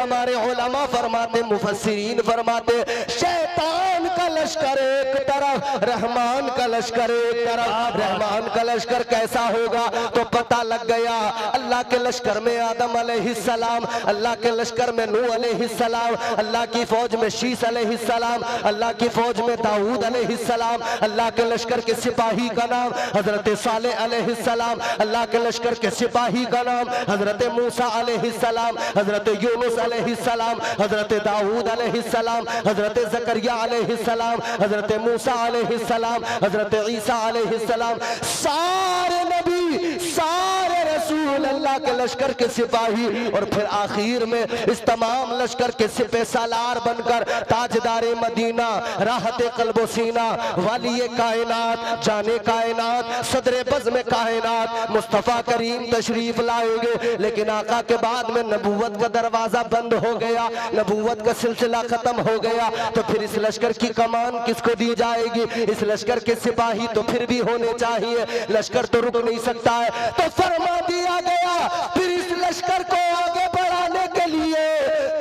हमारे उलमा फरमाते, मुफस्सिरीन फरमाते, शैतान का लश्कर एक तरफ, रहमान का लश्कर एक तरफ। रहमान का लश्कर कैसा होगा तो पता लग गया। अल्लाह के लश्कर में आदम अलैहिस्सलाम, अल्लाह के लश्कर में नूह अलैहिस्सलाम, अल्लाह की फौज में शीस अलैहिस्सलाम, अल्लाह की फौज में दाऊद अलैहिस्सलाम, अल्लाह के लश्कर के सिपाही का नाम हजरत सालेह अलैहिस्सलाम, अल्लाह के लश्कर के सिपाही का नाम हजरत मूसा अलैहिस्सलाम, हजरत यूनुस अलैहिस्सलाम, हजरत दाऊद अलैहिस्सलाम, हजरत जकरिया अलैहिस्सलाम, हजरत मूसा अलैहिस्सलाम, हजरत ईसा अलैहिस्सलाम। सारे नबी, सारे रसूल अल्लाह के लश्कर के सिपाही, और फिर आखिर में इस तमाम लश्कर के सिपह सालार बनकर ताजदारे मदीना, राहते कल्बो सीना, वाली कायनात, जाने कायनात, सदरे बज़्म कायनात मुस्तफ़ा करीम तशरीफ लाएंगे। लेकिन आका के बाद में नबूवत का दरवाजा बंद हो गया, नबूवत का सिलसिला खत्म हो गया, तो फिर इस लश्कर की कमान किसको दी जाएगी? इस लश्कर के सिपाही तो फिर भी होने चाहिए, लश्कर तो रुक नहीं सकता है। तो फरमा दिया गया फिर इस लश्कर को आगे बढ़ाने के लिए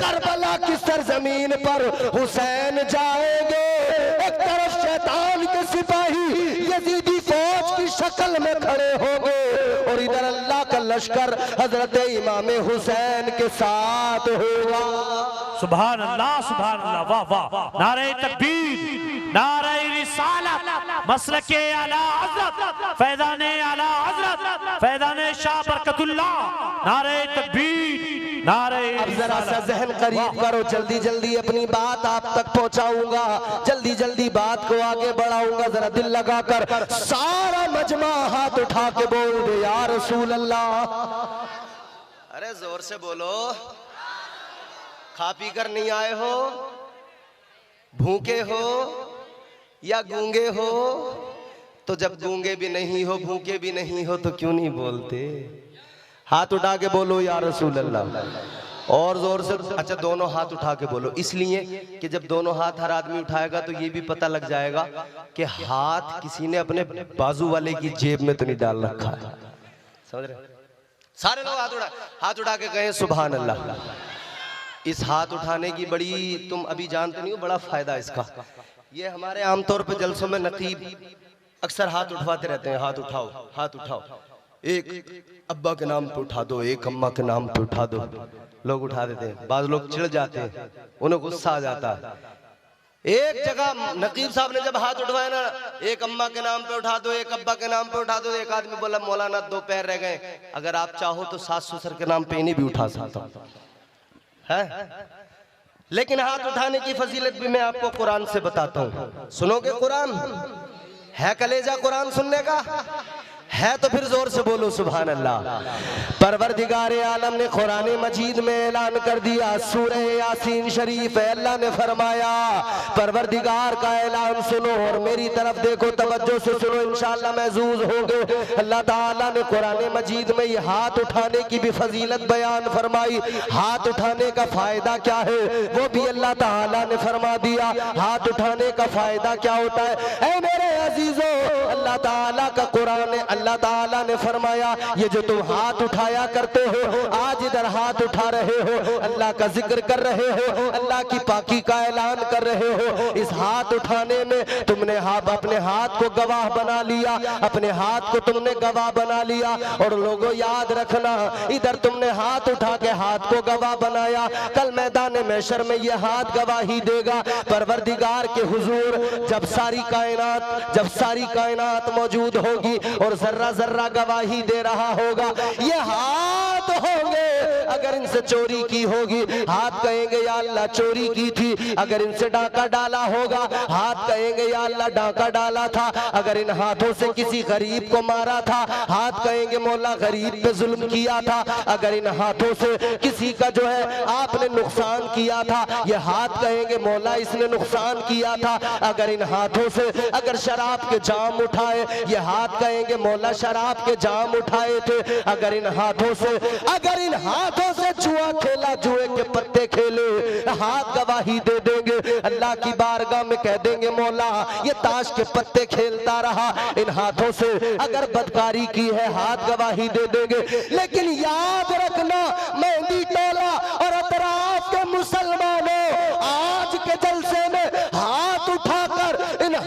करबला की सरजमीन पर हुसैन जाएंगे। एक तरफ शैतान के सिपाही यजीदी फौज की शक्ल में खड़े होंगे, और इधर अल्लाह का लश्कर हजरत इमाम हुसैन के साथ होगा। सुभान अल्लाह, सुभान अल्लाह, वाह वाह। नारे तकबीर, नारे रिसालत, मसलके आला हज़रत, फैज़ाने आला हज़रत, फैज़ाने शाह बरकतुल्लाह, नारे तकबीर, नारे। अब जरा सा जहन करीब करो, जल्दी जल्दी अपनी बात आप तक पहुंचाऊंगा, जल्दी जल्दी बात को आगे बढ़ाऊंगा। जरा दिल लगाकर सारा मजमा हाथ उठा के बोल दे या रसूल अल्लाह। अरे जोर से बोलो। खा पी कर नहीं आए हो, भूखे हो या गूंगे हो? तो जब गूंगे भी नहीं हो, भूखे भी नहीं हो, तो क्यों नहीं बोलते? हाथ उठा के बोलो या रसूल अल्लाह, और जोर से। अच्छा, दोनों हाथ उठा के बोलो, इसलिए कि जब दोनों हाथ हर आदमी उठाएगा तो ये भी पता लग जाएगा कि हाथ किसी ने अपने बाजू वाले की जेब में तो नहीं डाल रखा है। समझ रहे? सारे लोग हाथ उठा के कहें सुभान अल्लाह। इस हाथ उठाने की बड़ी, तुम अभी जानते नहीं हो, बड़ा फायदा इसका। ये हमारे आमतौर पे जलसों में नकीब अक्सर हाथ उठवाते रहते हैं, हाथ उठाओ, हाथ उठाओ, एक अब्बा के नाम पे उठा दो, एक अम्मा के नाम पे उठा दो। लोग उठा देते हैं, बाद लोग चिढ़ जाते हैं, उन्हें गुस्सा आ जाता है। एक जगह नकीब साहब ने जब हाथ उठवाया ना, एक अम्मा के नाम पे उठा दो, एक अब्बा के नाम पे उठा दो, एक आदमी बोला मौलाना 2 पैर रह गए, अगर आप चाहो तो सास ससुर के नाम पे इन्हें भी उठा सकता है। लेकिन हाथ उठाने की फजीलत भी मैं आपको कुरान से बताता हूँ। सुनोगे? कुरान है कलेजा कुरान सुनने का है तो फिर जोर से बोलो सुभान अल्लाह। परवरदिगार आलम ने कुरान मजीद में ऐलान कर दिया, सूरह यासीन शरीफ है, अल्लाह ने फरमाया, परवरदिगार का ऐलान सुनो और मेरी तरफ देखो, तवज्जो से सुनो, इंशाअल्लाह महजूज होंगे। अल्लाह ताला ने कुरान मजीद में ये हाथ उठाने की भी फजीलत बयान फरमाई। हाथ उठाने का फायदा क्या है वो भी अल्लाह ताला ने फरमा दिया। हाथ उठाने का फायदा क्या होता है? ऐ मेरे अजीजों, अल्लाह ताला का कुरान, अल्लाह ताला ने फरमाया, ये जो तुम हाथ उठाया करते हो, आज इधर हाथ उठा रहे हो, अल्लाह का जिक्र कर रहे हो, अल्लाह की पाकी का ऐलान कर रहे हो, इस हाथ उठाने में तुमने अपने हाथ को गवाह बना लिया, अपने हाथ को तुमने गवाह बना लिया। और लोगों याद रखना, इधर तुमने हाथ उठा के हाथ को गवाह बनाया, कल मैदान महशर में ये हाथ गवाही देगा परवरदिगार के हुजूर। जब सारी कायनात मौजूद होगी और जर्रा जर्रा गवाही दे रहा होगा, ये हाथ होंगे। अगर इनसे चोरी की होगी, हाथ कहेंगे या अल्लाह चोरी की थी। अगर इनसे डाका डाला होगा, हाथ कहेंगे या अल्लाह डाका डाला था। अगर इन हाथों से किसी गरीब को मारा था, हाथ कहेंगे मौला गरीब पे जुल्म किया था। अगर इन हाथों से किसी का जो है आपने नुकसान किया था, ये हाथ कहेंगे मौला इसने नुकसान किया था। अगर इन हाथों से अगर शराब के जाम उठाए, ये हाथ कहेंगे मौला शराब के जाम उठाए थे। अगर इन हाथों से जुआ खेला, जुए के पत्ते खेले, हाथ गवाही दे देंगे। अल्लाह की बारगाह में कह देंगे मौला ये ताश के पत्ते खेलता रहा। इन हाथों से अगर बदकारी की है, हाथ गवाही दे देंगे। लेकिन याद रखना, मेहंदी टोला और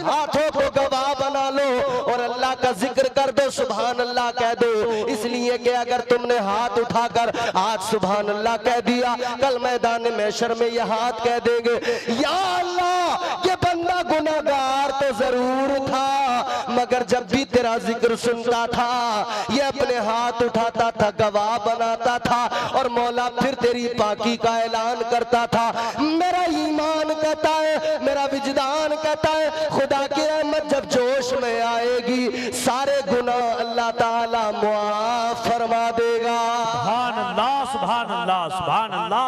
हाथों को गवाह बना लो और अल्लाह का जिक्र कर दो, सुभान अल्लाह कह दो। इसलिए कि अगर तुमने हाथ उठाकर आज सुभान अल्लाह कह दिया, कल मैदान महशर में ये हाथ कह देंगे, या अल्लाह ये बंदा गुनाहगार तो जरूर था, मगर जब भी तेरा जिक्र सुनता था ये अपने हाथ उठाता था, गवाह बनाता था और मौला फिर तेरी पाकी का ऐलान करता था। मेरा ईमान कहता है, मेरा विजदान कहता है, खुदा की रहमत जब जोश में आएगी सारे गुनाह अल्लाह ताला मुआफ फरमा देगा। सुभान अल्लाह, सुभान अल्लाह, सुभान अल्लाह,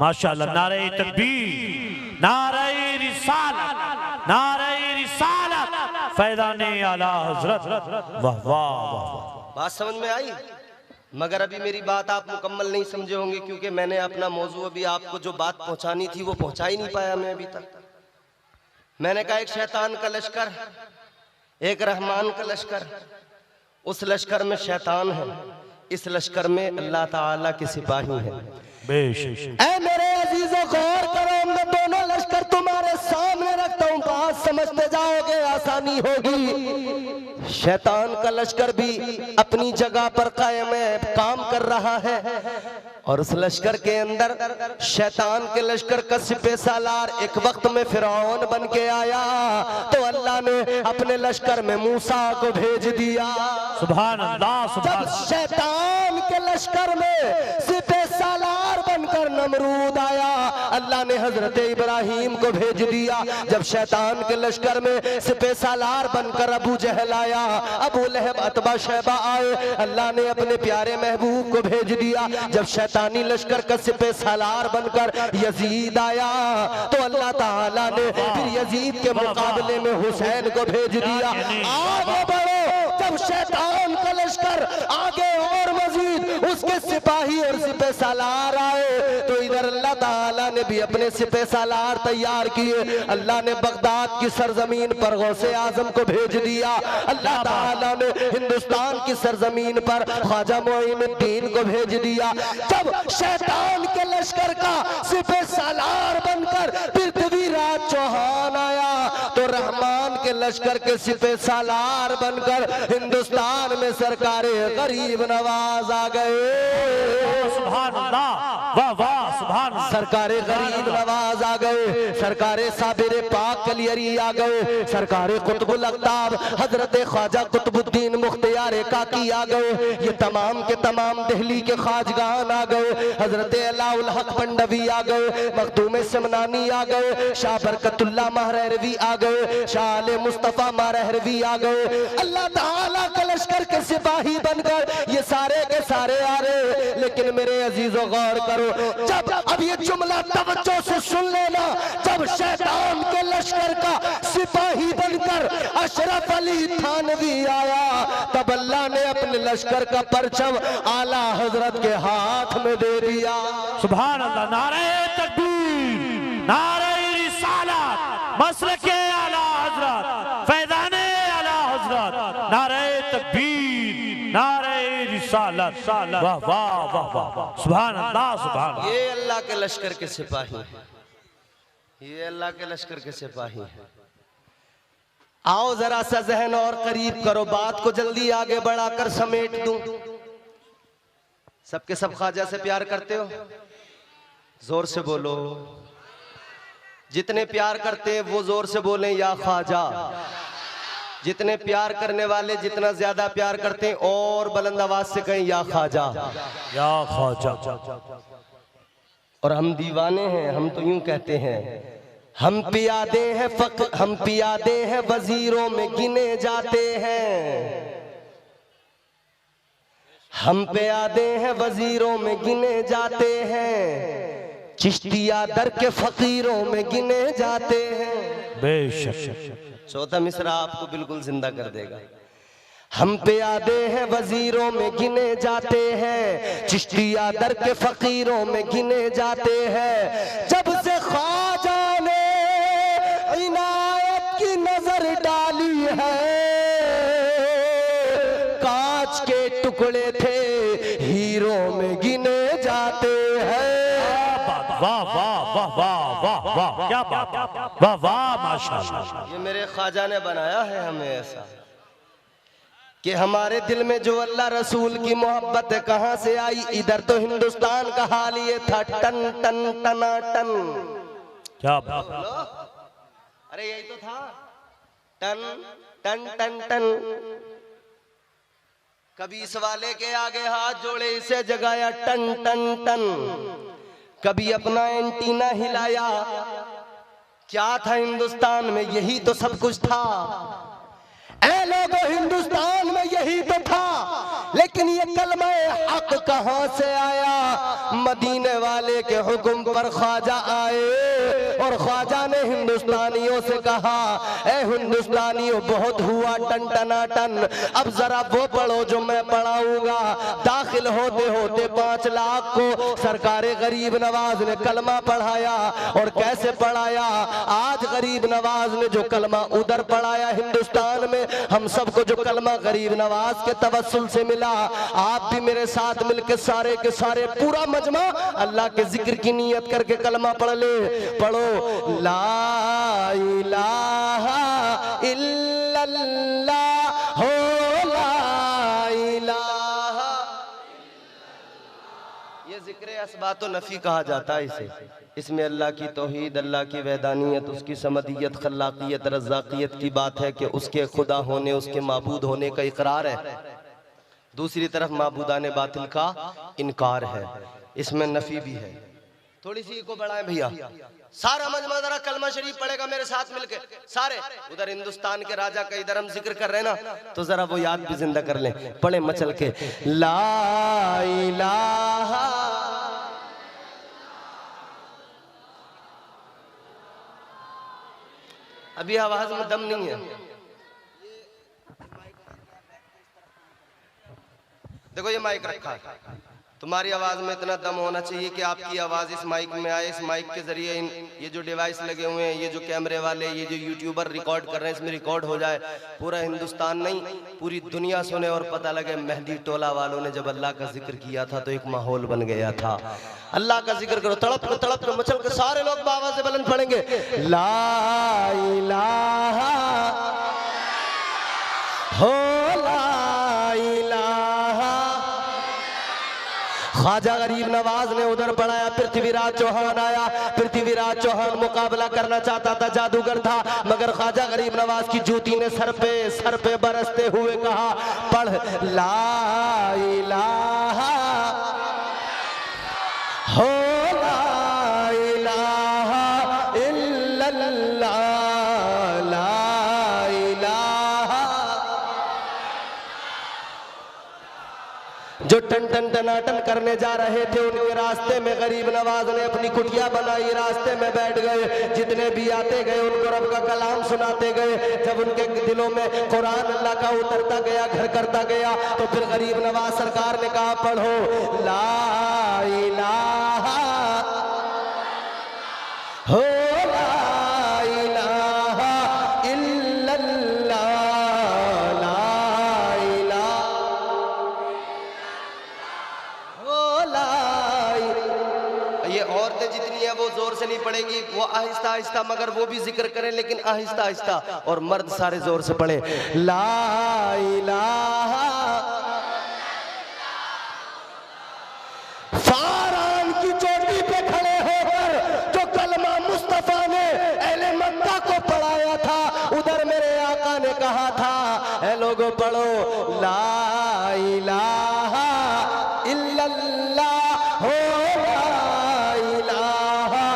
माशाअल्लाह। नारे तकबीर, नारे रिसालत, नारे रिसालत, फैज़ाने आला हज़रत। वाह वाह वाह। बात समझ में आई? मगर अभी मेरी बात आप मुकम्मल नहीं समझे होंगे, क्योंकि मैंने अपना मौजू अभी आपको जो बात पहुंचानी थी वो पहुंचा ही नहीं पाया मैं अभी तक। मैंने कहा एक शैतान का लश्कर, एक रहमान का लश्कर। उस लश्कर में शैतान है, इस लश्कर में अल्लाह ताला के सिपाही हैं। बेशक ऐ मेरे अजीजों गौर करो, मैं दोनों लश्कर तुम्हारे सामने रखता हूँ, बात समझते जाओगे आसानी होगी। शैतान का लश्कर भी अपनी जगह पर कायम है, काम कर रहा है, और उस लश्कर के अंदर शैतान के लश्कर का सिपह सालार एक वक्त में फिरौन बन के आया, तो अल्लाह ने अपने लश्कर में मूसा को भेज दिया। सुभान अल्लाह, सुभान। जब शैतान के लश्कर में सिपह सालार बनकर नमरूद आया, अल्लाह ने हजरत इब्राहिम को भेज दिया। जब शैतान के लश्कर में सिपह सालार बनकर अबू जहल आया, अबू लहब, अतबा, शैबा आए, अल्लाह ने अपने प्यारे महबूब को भेज दिया। जब शैतानी लश्कर का सिपह सालार बनकर यजीद आया, तो अल्लाह ताला ने फिर यजीद के मुकाबले में हुसैन को भेज दिया। आगे बढ़ो, जब शैतान का लश्कर आगे और मजीद उसके सिपाही और सिपह सालार आए, तो इधर अल्लाह ताला ने भी अपने सिपह सालार तैयार किए। अल्लाह ने बगदाद की सरजमीन पर गौसे आजम को भेज दिया। अल्लाह ताला ने हिंदुस्तान की सरजमीन पर ख्वाजा मोइनुद्दीन को भेज दिया। जब शैतान के लश्कर का सिपह सालार बनकर पृथ्वीराज चौहान आया, तो रहमान के लश्कर के सिपह सालार बनकर हिंदुस्तान में सरकारे गरीब नवाज आ गए। सुभान अल्लाह, वाह वाह, सुभान अल्लाह। सरकारे गरीब नवाज आ गए, सरकारे साबिर पाक कलियरी आ गए, सरकारे कुतुबुल अख्ताब हजरत ख्वाजा कुतुबुद्दीन मुख्तियार काकी आ गए। ये तमाम के तमाम दिल्ली के ख्वाजगान आ गए, हजरत अलाउल हक पंडवी आ गए, मखदूम समनानी आ गए, शाह बरकतुल्लाह महरवी आ गए, शाह आले मुस्तफा महरवी आ गए। अल्लाह ताला के लश्कर के सिपाही बनकर ये सारे के सारे आ रहे। लेकिन मेरे अजीजों गौर करो, जब अब ये जुमला तवज्जो से सुन लेना, जब शैतान के लश्कर का सिपाही बनकर अशरफ अली थानवी आया, तब अल्लाह ने अपने लश्कर का परचम आला हजरत के हाथ में दे दिया। सुभान अल्लाह। नारे तकबीर, नारे रिसालत, मसलके आला हजरत, फैज़ाने आला हजरत, नारे तकबीर, नारे रिसालत। वाह वाह वाह वाह, सुभान अल्लाह, सुभान अल्लाह। ये अल्लाह के लश्कर के सिपाही हैं, ये अल्लाह के लश्कर के सिपाही हैं। आओ जरा सा जहन और करीब करो, बात को जल्दी आगे बढ़ाकर समेट दूं। सबके सब ख्वाजा से प्यार करते हो? जोर से बोलो। जितने प्यार करते हैं वो जोर से बोलें या ख्वाजा। जितने प्यार करने वाले जितना ज्यादा प्यार करते हैं और बुलंद आवाज से कहें या ख्वाजा, या ख्वाजा। और हम दीवाने हैं, हम तो यूं कहते हैं, हम पियादे हैं हम पियादे हैं वजीरों में गिने जाते हैं, हम पियादे हैं वजीरों में गिने जाते हैं, चिश्तिया दर के फकीरों में गिने जाते हैं। बेशक। चौथा मिसरा आपको बिल्कुल जिंदा कर देगा। हम पियादे हैं वजीरों में गिने जाते हैं, चिश्तिया दर के फकीरों में गिने जाते हैं। जब से ख्वाजा ने इनायत की नजर डाली है, कांच के टुकड़े थे हीरो में गिने जाते हैं। वाह वाह वाह वाह वाह वाह, क्या बात है, वाह वाह, माशाअल्लाह। ये मेरे ख्वाजा ने बनाया है हमें ऐसा कि हमारे दिल में जो अल्लाह रसूल की मोहब्बत कहाँ से आई। इधर तो हिंदुस्तान का हाल ये था टन टन टना टन। क्या बात, अरे यही तो था, टन टन टन टन। कभी इस वाले के आगे हाथ जोड़े इसे जगाया टन टन टन। कभी अपना एंटीना हिलाया। क्या था हिंदुस्तान में, यही तो सब कुछ था। ऐ लोगों, हिंदुस्तान में यही तो था। लेकिन ये कलमा हक कहां से आया? मदीने वाले के हुक्म पर ख्वाजा आए और ख्वाजा ने हिंदुस्तानियों से कहा, ऐ हिंदुस्तानियों, बहुत हुआ टन टना टन, अब जरा वो पढ़ो जो मैं पढ़ाऊंगा। दाखिल होते होते 5 लाख को सरकारे गरीब नवाज ने कलमा पढ़ाया। और कैसे पढ़ाया? आज गरीब नवाज ने जो कलमा उधर पढ़ाया हिंदुस्तान में, हम सबको जो कलमा गरीब नवाज के तवस्सुल से मिला, आप भी मेरे साथ मिलकर सारे के सारे पूरा मजमा अल्लाह के जिक्र की नियत करके कलमा पढ़ ले। पढ़ो, ला इलाहा इल्लल्लाह हो, ला इलाहा। ये जिक्र असबातो नफी कहा जाता है इसे। इसमें अल्लाह की तौहीद, अल्लाह की वहदानियत, उसकी समदियत, खल्लाकियत, रज़ाकियत की बात है कि उसके खुदा होने, उसके माबूद होने का इकरार है। दूसरी तरफ माबूदाने बातिल का इनकार है। इसमें नफी भी है। थोड़ी सी को बढ़ाएं भैया, सारा मजमा जरा कलमा शरीफ पढ़ेगा मेरे साथ मिलके सारे। उधर हिंदुस्तान के राजा का इधर हम जिक्र कर रहे हैं ना, तो जरा वो याद भी जिंदा कर लें। पढ़े मचल के, ला इलाहा। अभी आवाज में दम नहीं है। देखो ये माइक रखा है, तुम्हारी आवाज में इतना दम होना चाहिए कि आपकी आवाज इस माइक में आए। इस माइक के जरिए ये जो डिवाइस लगे हुए हैं, ये जो कैमरे वाले, ये जो यूट्यूबर रिकॉर्ड कर रहे हैं, इसमें रिकॉर्ड हो जाए। पूरा हिंदुस्तान नहीं, पूरी दुनिया सुने और पता लगे मेहदी टोला वालों ने जब अल्लाह का जिक्र किया था तो एक माहौल बन गया था। अल्लाह का जिक्र करो, तड़प के मचल के सारे लोग बाबा से बुलंद पढ़ेंगे, ला इलाहा हो, ला इलाहा। ख्वाजा गरीब नवाज ने उधर पढ़ाया। पृथ्वीराज चौहान आया। पृथ्वीराज चौहान मुकाबला करना चाहता था, जादूगर था, मगर ख्वाजा गरीब नवाज की जूती ने सर पे बरसते हुए कहा, पढ़ ला इलाहा हो, ला इलाहा इल्लल्लाह, ला इलाहा। जो टन टन टनाटन करने जा रहे थे उनके रास्ते में गरीब नवाज ने अपनी कुटिया बनाई, रास्ते में बैठ गए। जितने भी आते गए उनको रब का कलाम सुनाते गए। जब उनके दिलों में कुरान अल्लाह का उतरता गया, घर करता गया, तो फिर गरीब नवाज सरकार ने कहा, पढ़ो ला इलाहा हो, ला इलाहा इल्लल्लाह, ला इलाहा हो, ला। ये औरतें जितनी है वो जोर से नहीं पढ़ेंगी, वो आहिस्ता आहिस्ता, मगर वो भी जिक्र करें लेकिन आहिस्ता आहिस्ता। और मर्द सारे जोर से पढ़े, ला इलाहा। फारान की चोटी पे खड़े होकर जो कलमा मुस्तफा ने अहले मक्का को पढ़ाया था, उधर मेरे आका ने कहा था, ऐ लोगों पढ़ो ला इलाहा इल्लल्लाह हो, ला इलाहा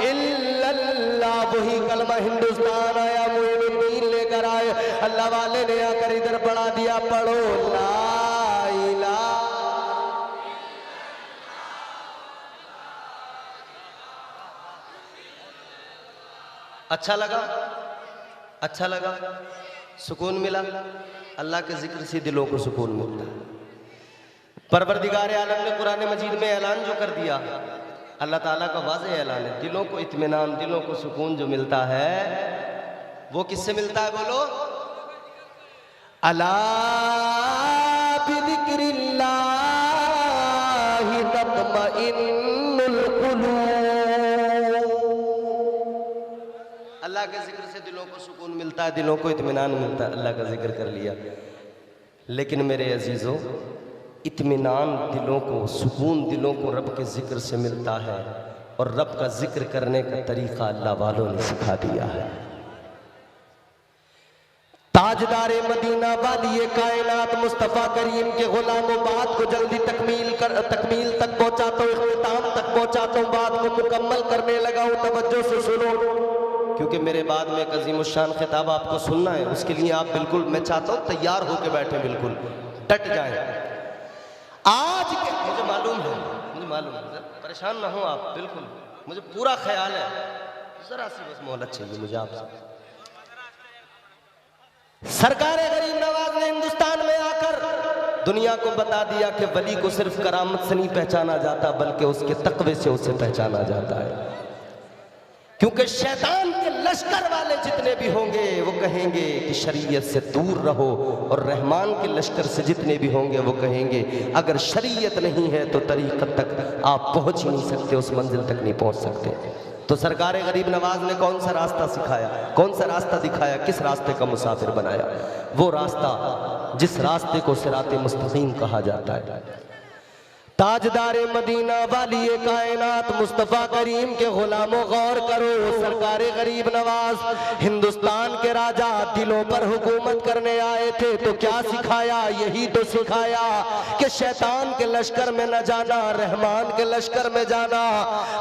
इल्लल्लाह। वही कलमा हिंदुस्तान आया, मुइनुद्दीन लेकर आए, अल्लाह वाले ने आकर इधर पढ़ा दिया, पढ़ो ला इलाहा। अच्छा लगा, अच्छा लगा, सुकून मिला। अल्लाह के जिक्र से दिलों को सुकून मिलता है। परवरदिगार आलम ने कुरान मजीद में ऐलान जो कर दिया, अल्लाह ताला का वाज़ेह ऐलान है, दिलों को इत्मीनान, दिलों को सुकून जो मिलता है वो किससे मिलता है? बोलो, अला बिज़िक्रिल्लाहि तत्मइन्नुल कुलूब। सुकून मिलता है, दिलों को इत्मीनान मिलता है। अल्लाह का जिक्र कर लिया, लेकिन मेरे अजीज़ों, इत्मीनान दिलों को, सुकून दिलों को रब के जिक्र से मिलता है, और रब का जिक्र करने का तरीका अल्लाह वालों ने सिखा दिया है। ताजदारे मदीना वाली कायनात मुस्तफ़ा करीम के गुलामों, बात को जल्दी तकमील तक पहुंचाता हूँ, इख्तिताम तक पहुंचाता हूँ, बात को मुकम्मल करने लगा हूँ। तवज्जो से सुनो, क्योंकि मेरे बाद में एक अज़ीमुश्शान खिताब आपको सुनना है। उसके लिए आप बिल्कुल, मैं चाहता हूँ तैयार होकर बैठे, बिल्कुल डट जाएं। आज के मुझे मालूम है, परेशान ना हो आप, बिल्कुल मुझे पूरा ख्याल है, जरा सी बस मोहलत चाहिए मुझे आपसे। सरकार गरीब नवाज ने हिंदुस्तान में आकर दुनिया को बता दिया कि वली को सिर्फ करामत से नहीं पहचाना जाता, बल्कि उसके तक़वे से उसे पहचाना जाता है। क्योंकि शैतान के लश्कर वाले जितने भी होंगे वो कहेंगे कि शरीयत से दूर रहो, और रहमान के लश्कर से जितने भी होंगे वो कहेंगे अगर शरीयत नहीं है तो तरीक़त तक आप पहुंच ही नहीं सकते, उस मंजिल तक नहीं पहुंच सकते। तो सरकार गरीब नवाज ने कौन सा रास्ता सिखाया, कौन सा रास्ता दिखाया, किस रास्ते का मुसाफिर बनाया? वो रास्ता जिस रास्ते को सिराते मुस्तकीम कहा जाता है। ताजदारे मदीना वाली कायनात मुस्तफ़ा करीम के गुलामों, गौर करो, सरकार गरीब नवाज हिंदुस्तान के राजा दिलों पर हुकूमत करने आए थे, तो क्या सिखाया? यही तो सिखाया कि शैतान के लश्कर में न जाना, रहमान के लश्कर में जाना।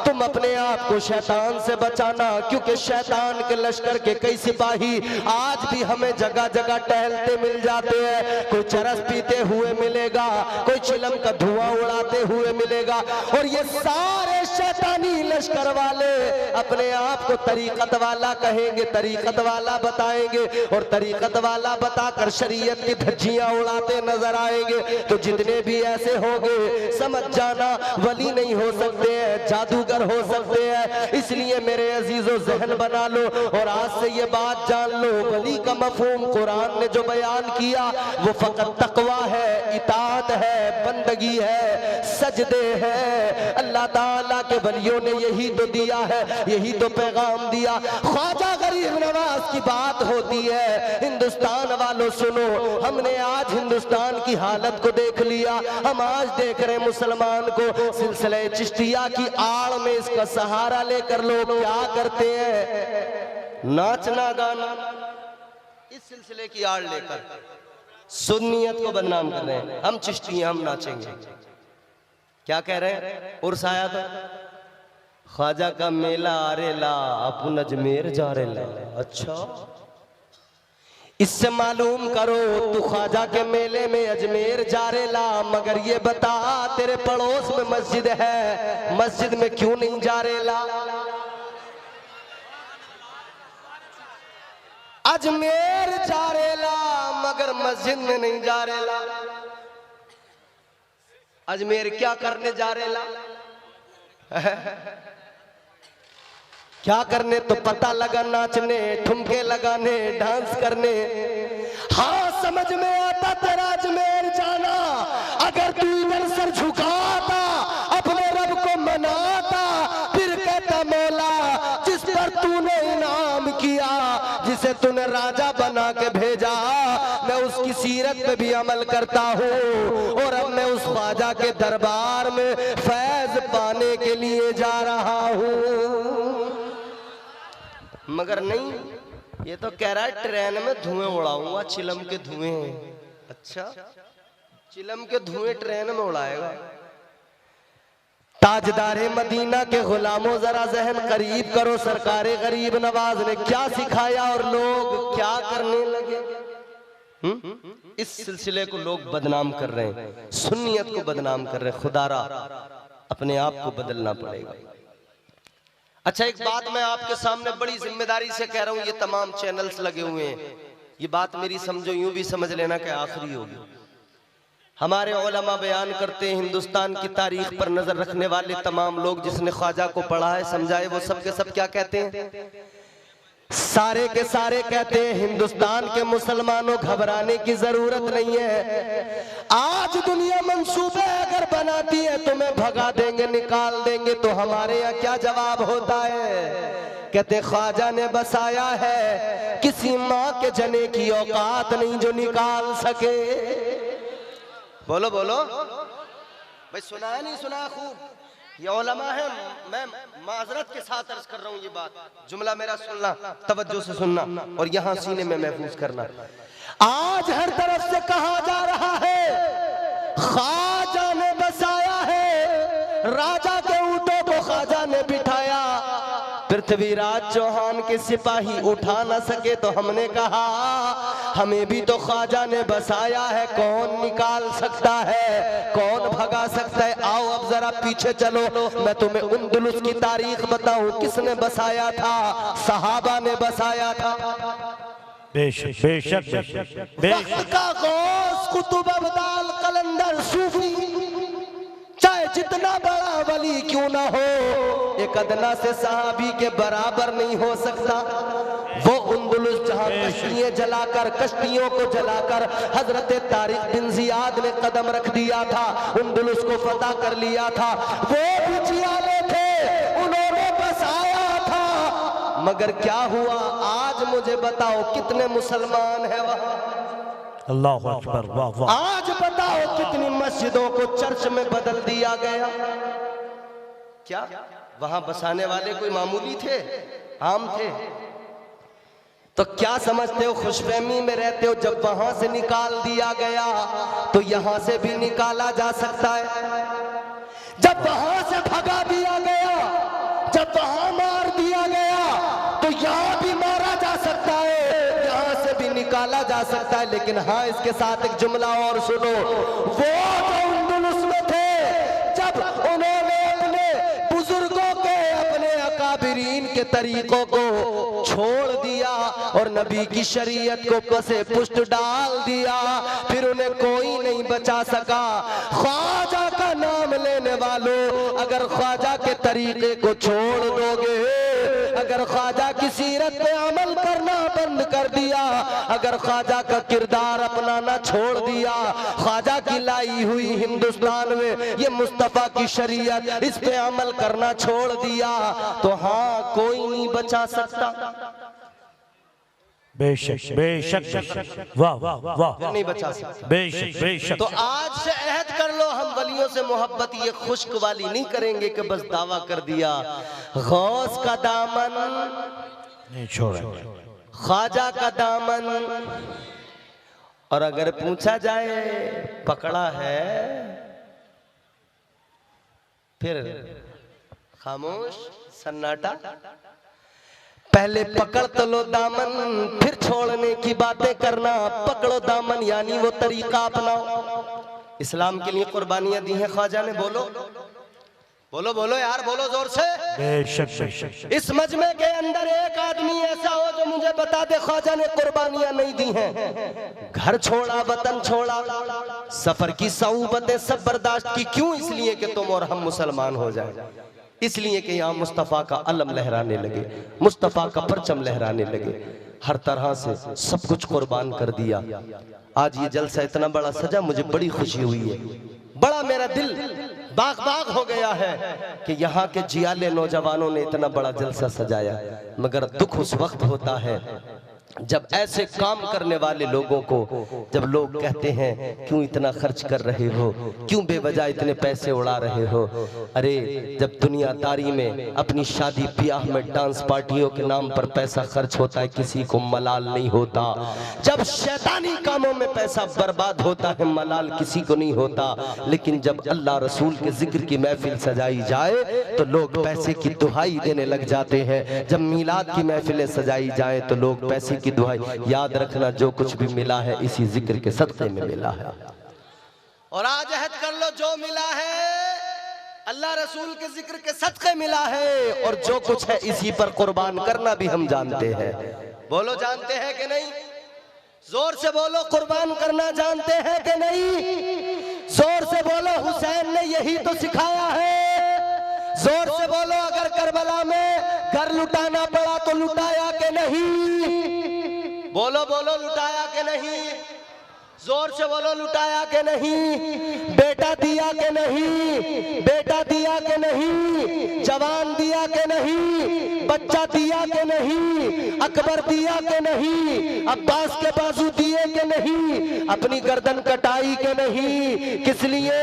तुम अपने आप को शैतान से बचाना, क्योंकि शैतान के लश्कर के कई सिपाही आज भी हमें जगह जगह टहलते मिल जाते हैं। कोई चरस पीते हुए मिलेगा, कोई चिलम का धुआं उड़ाते हुए मिलेगा, और ये सारे शैतानी लश्कर वाले अपने आप को तरीक़त वाला कहेंगे, तरीक़त वाला बताएंगे, और तरीक़त वाला बताकर शरीयत की धज्जियां उड़ाते नजर आएंगे। तो जितने भी ऐसे होंगे समझ जाना वली नहीं हो सकते हैं, जादूगर हो सकते हैं। इसलिए मेरे अजीजों जहन बना लो, और आज से ये बात जान लो, वली का मफहूम कुरान ने जो बयान किया वो फ़कत तक़वा है, इताअत है, बंदगी है, सजदे हैं। अल्लाह ताला के वलियों ने यही तो दिया है, यही तो पैगाम दिया। ख्वाजा गरीब नवाज की बात होती है, हिंदुस्तान वालों सुनो, हमने आज हिंदुस्तान की हालत को देख लिया। हम आज देख रहे मुसलमान को सिलसिले चिश्तिया की आड़ में इसका सहारा लेकर लोग क्या करते हैं? नाचना गाना इस सिलसिले की आड़ लेकर सुन्नियत को बदनाम कर रहे हैं। हम चिश्ती हम नाचेंगे, क्या कह रहे हैं? उर्स आया था, ख्वाजा का मेला आरेला, अपन अजमेर जा रेला। अच्छा, इससे मालूम करो तू ख्वाजा के मेले में अजमेर जा रेला, मगर ये बता तेरे पड़ोस में मस्जिद है, मस्जिद में क्यों नहीं जा रेला? अजमेर जा रेला मगर मस्जिद में नहीं जा रेला। अजमेर क्या करने जा रेला? क्या करने? तो पता लगा नाचने, ठुमके लगाने, डांस करने। हाँ, समझ में आता तेरा अजमेर जाना, अगर तू इधर सर झुकाता, अपने रब को मनाता, फिर कहता मौला जिस पर तूने इनाम किया, जिसे तूने राजा बना के भेजा, मैं उसकी सीरत पे भी अमल करता हूँ, और अब मैं उस ख्वाजा के दरबार में फैज पाने के लिए जा रहा हूँ। मगर नहीं, ये तो कह रहा है ट्रेन में धुएं उड़ाऊंगा, चिलम के धुएं। अच्छा, चिलम के धुएं ट्रेन में उड़ाएगा? ताजदारे मदीना के गुलामों, जरा जहन करीब करो, सरकारे गरीब नवाज ने क्या सिखाया और लोग क्या करने लगे। इस सिलसिले को लोग बदनाम कर रहे हैं, सुन्नियत को बदनाम कर रहे हैं। खुदारा अपने आप को बदलना पड़ेगा। अच्छा, एक बात मैं आपके सामने बड़ी जिम्मेदारी से कह रहा हूं, ये तमाम चैनल्स लगे हुए हैं, ये बात मेरी समझो, यूं भी समझ लेना कि आखिरी होगी। हमारे उलमा बयान करते हैं, हिंदुस्तान की तारीख पर नजर रखने वाले तमाम लोग, जिसने ख्वाजा को पढ़ा है, समझाए, वो सब के सब क्या कहते हैं? सारे के सारे कहते हैं हिंदुस्तान के मुसलमानों घबराने की जरूरत नहीं है। आज दुनिया मंसूबे अगर बनाती है तुम्हें भगा देंगे, निकाल देंगे, तो हमारे यहाँ क्या जवाब होता है? कहते ख्वाजा ने बसाया है, किसी माँ के जने की औकात नहीं जो निकाल सके। बोलो बोलो भाई, सुना है नहीं सुना है? खूब ये उलमा है, मैं माजरत के साथ अर्ज कर रहा हूँ ये बात, जुमला मेरा सुनना, तवज्जो से सुनना और यहाँ सीने में महफूज करना। आज हर तरफ से कहा जा रहा है ख्वाजा ने बसाया है, राजा के ऊँटों को ख्वाजा ने बिठाया। पृथ्वीराज चौहान के सिपाही उठा न सके तो हमने कहा हमें भी तो ख्वाजा ने बसाया है, कौन निकाल सकता है, कौन भगा सकता है? आओ अब जरा पीछे चलो, मैं तुम्हें उंदुलुस की तारीख बताऊं, किसने बसाया था? सहाबा ने बसाया था। बेशक बेशक बेशक बेशक का गौस, कुतुब अब्दाल, कलंदर, सूफी, चाहे जितना बड़ा वली क्यों ना हो, एक अदना से सहाबी के बराबर नहीं हो सकता। वो उंदुलुस जहां कश्तियों को जलाकर हजरत तारिक बिन जियाद ने कदम रख दिया था, उंदुलुस को फतह कर लिया था, वो भी जियाले थे, उन्होंने बसाया था। मगर क्या हुआ? आज मुझे बताओ कितने मुसलमान है वहां? अल्लाह अकबर, वाह वाह। आज बताओ कितनी मस्जिदों को चर्च में बदल दिया गया? क्या वहां बसाने वाले कोई मामूली थे, आम थे? तो क्या समझते हो, खुशफहमी में रहते हो? जब वहां से निकाल दिया गया तो यहां से भी निकाला जा सकता है। जब वहां से भगा दिया गया, जब वहां मार दिया गया तो यहां भी मारा जा सकता है, यहां से भी निकाला जा सकता है। लेकिन हाँ, इसके साथ एक जुमला और सुनो, वो जो उंदुलुस में थे, जब उन्होंने अपने बुजुर्गों के, अपने अकाबिरीन के तरीकों को छोड़ दिया और नबी की शरीयत को पसे पुष्ट डाल दिया, फिर उन्हें कोई नहीं बचा सका। ख्वाजा का नाम लेने वालों, अगर ख्वाजा के तरीके को छोड़ दोगे, अगर ख्वाजा की सीरत पे अमल करना बंद कर दिया, अगर ख्वाजा का किरदार अपनाना छोड़ दिया, ख्वाजा की लाई हुई हिंदुस्तान में ये मुस्तफा की शरीयत, इस पे अमल करना छोड़ दिया, तो हाँ, कोई नहीं बचा सकता। बेशक बेशक बेशक, वाह वाह वाह, नहीं बचा सकता। बेशक बेशक। तो आज से अहद कर लो, हम वलियों से मोहब्बत ये खुश्क वाली नहीं करेंगे कि बस दावा कर दिया। गौस का दामन नहीं छोड़ेंगे, ख्वाजा का दामन, और अगर पूछा जाए पकड़ा है, फिर खामोश, सन्नाटा। पहले पकड़ तो लो दामन, फिर छोड़ने की बातें करना। पकड़ो दामन यानी वो तरीका अपनाओ। इस्लाम के लिए कुर्बानियां दी हैं ख्वाजा ने, बोलो बोलो बोलो यार, बोलो जोर से। बेशक बेशक। इस मजमे के अंदर एक आदमी ऐसा हो जो मुझे बता दे ख्वाजा ने कुर्बानियां नहीं दी हैं, घर छोड़ा, वतन छोड़ा, सफर की सऊबतें सब बर्दाश्त की। क्यों? इसलिए कि तुम और हम मुसलमान हो जाए, इसलिए कि यहाँ मुस्तफ़ा का अलम लहराने लगे, मुस्तफ़ा का परचम लहराने लगे, हर तरह से सब कुछ कुर्बान कर दिया। आज ये जलसा इतना बड़ा सजा, मुझे बड़ी खुशी हुई है, बड़ा मेरा दिल बाग बाग हो गया है कि यहाँ के जियाले नौजवानों ने इतना बड़ा जलसा सजाया। मगर दुख उस वक्त होता है जब ऐसे काम करने वाले लोगों को, जब लोग कहते हैं क्यों इतना खर्च कर रहे हो, क्यों बेवजह इतने पैसे उड़ा रहे हो। अरे जब दुनियादारी में अपनी शादी ब्याह में डांस पार्टियों के नाम पर पैसा खर्च होता है, किसी को मलाल नहीं होता। जब शैतानी कामों में पैसा बर्बाद होता है, मलाल किसी को नहीं होता। लेकिन जब अल्लाह रसूल के जिक्र की महफिल सजाई जाए तो लोग पैसे की दुहाई देने लग जाते हैं। जब मीलाद की महफिलें सजाई जाए तो लोग पैसे की दुहाई। याद रखना, जो कुछ भी मिला है इसी जिक्र के सदक़े में मिला है। और आज अहद कर लो, जो मिला है अल्लाह रसूल के जिक्र के सदक़े मिला है, और जो कुछ है इसी पर कुर्बान करना भी हम जानते हैं। बोलो, जानते हैं कि नहीं? जोर से बोलो, कुर्बान करना जानते हैं कि नहीं? जोर से बोलो, हुसैन ने यही तो सिखाया है। जोर से बोलो, अगर करबला में घर लुटाना पड़ा तो लुटाया कि नहीं? बोलो बोलो, लुटाया कि नहीं? जोर से बोलो, लुटाया के नहीं, बेटा दिया के नहीं, बेटा दिया के नहीं, जवान दिया के नहीं, बच्चा दिया के नहीं, अकबर दिया के नहीं, अब्बास के बाजू दिए के नहीं, अपनी गर्दन कटाई के नहीं। किस लिए?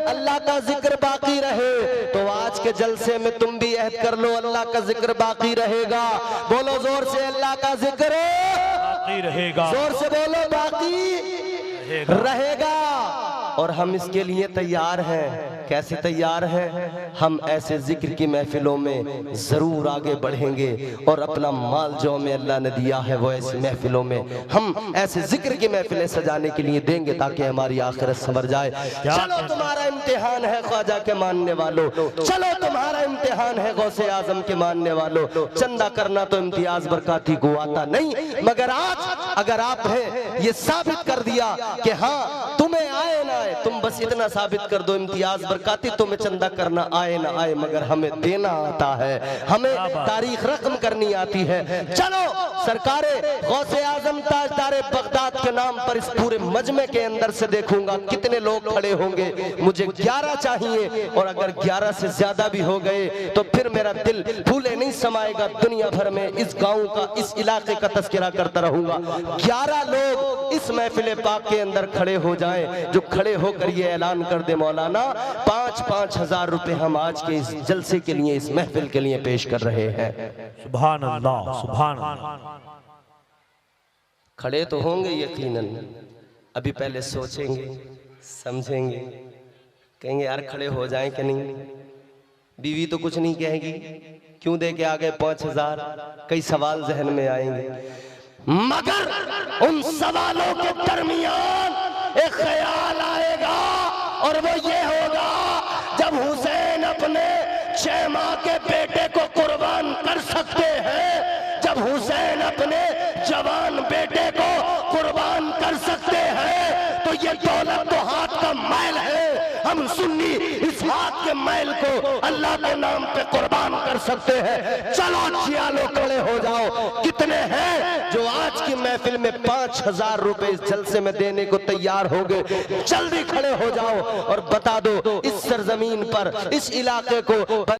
अल्लाह का जिक्र बाकी रहे। तो आज के जलसे में तुम भी अहद कर लो, अल्लाह का जिक्र बाकी रहेगा। बोलो जोर से, अल्लाह का जिक्र बाकी रहेगा। जोर से बोलो, बाकी रहेगा। और हम इसके लिए तैयार हैं। कैसे तैयार हैं? हम ऐसे जिक्र की महफिलों में जरूर आगे बढ़ेंगे और अपना माल जो हमें अल्लाह ने दिया है वो ऐसी महफिलों में हम ऐसे जिक्र की महफिलें सजाने के लिए देंगे ताकि हमारी आखिरत संवर जाए। चलो तुम्हारा इम्तिहान है ख्वाजा के मानने वालों, चलो तुम्हारा इम्तिहान है गौसे आजम के मानने वालों। चंदा करना तो इम्तियाज बरकाती को आता नहीं, मगर आज अगर आपने ये साबित कर दिया कि हाँ तुम्हें आए ना आए, तुम बस इतना साबित कर दो इम्तियाज बरकाती तुम्हें चंदा करना आए ना आए, मगर हमें देना आता है, हमें तारीख रकम करनी आती है। चलो सरकारे गौसे आजम ताजदारे बगदाद के नाम पर इस पूरे मजमे के अंदर से देखूंगा कितने लोग खड़े होंगे। मुझे 11 चाहिए और अगर 11 से ज्यादा भी हो गए तो फिर मेरा दिल फूले नहीं समाएगा। दुनिया भर में इस गांव का, इस इलाके का तस्करा करता रहूंगा। 11 लोग इस महफिल पाक के अंदर खड़े हो जाएं जो खड़े होकर ये ऐलान कर दे मौलाना 5-5 हजार रुपए हम आज के इस जलसे के लिए, इस महफिल के लिए पेश कर रहे हैं। सुभान अल्लाह, सुभान अल्लाह। खड़े तो होंगे यकीनन, अभी पहले सोचेंगे, समझेंगे, कहेंगे यार खड़े हो जाएं कि नहीं। बीवी तो कुछ नहीं कहेगी, क्यों दे के आ गए 5,000, कई सवाल जहन में आएंगे, मगर उन सवालों के दरमियान एक ख्याल आएगा और वो ये होगा जब हुसैन अपने 6 माह के बेटे को कुर्बान कर सकते हैं, जब हुसैन अपने जवान बेटे को कुर्बान कर सकते हैं, तो ये दौलत तो हाथ का मैल है। हम सुन्नी इस हाथ के मैल को अल्लाह के नाम पे कुर्बान कर सकते हैं। चलो जियालो खड़े हो जाओ। कितने हैं जो आज की महफिल में 5,000 रुपए इस जलसे में देने को तैयार हो गए? जल्दी खड़े हो जाओ और बता दो इस सरजमीन पर, इस इलाके को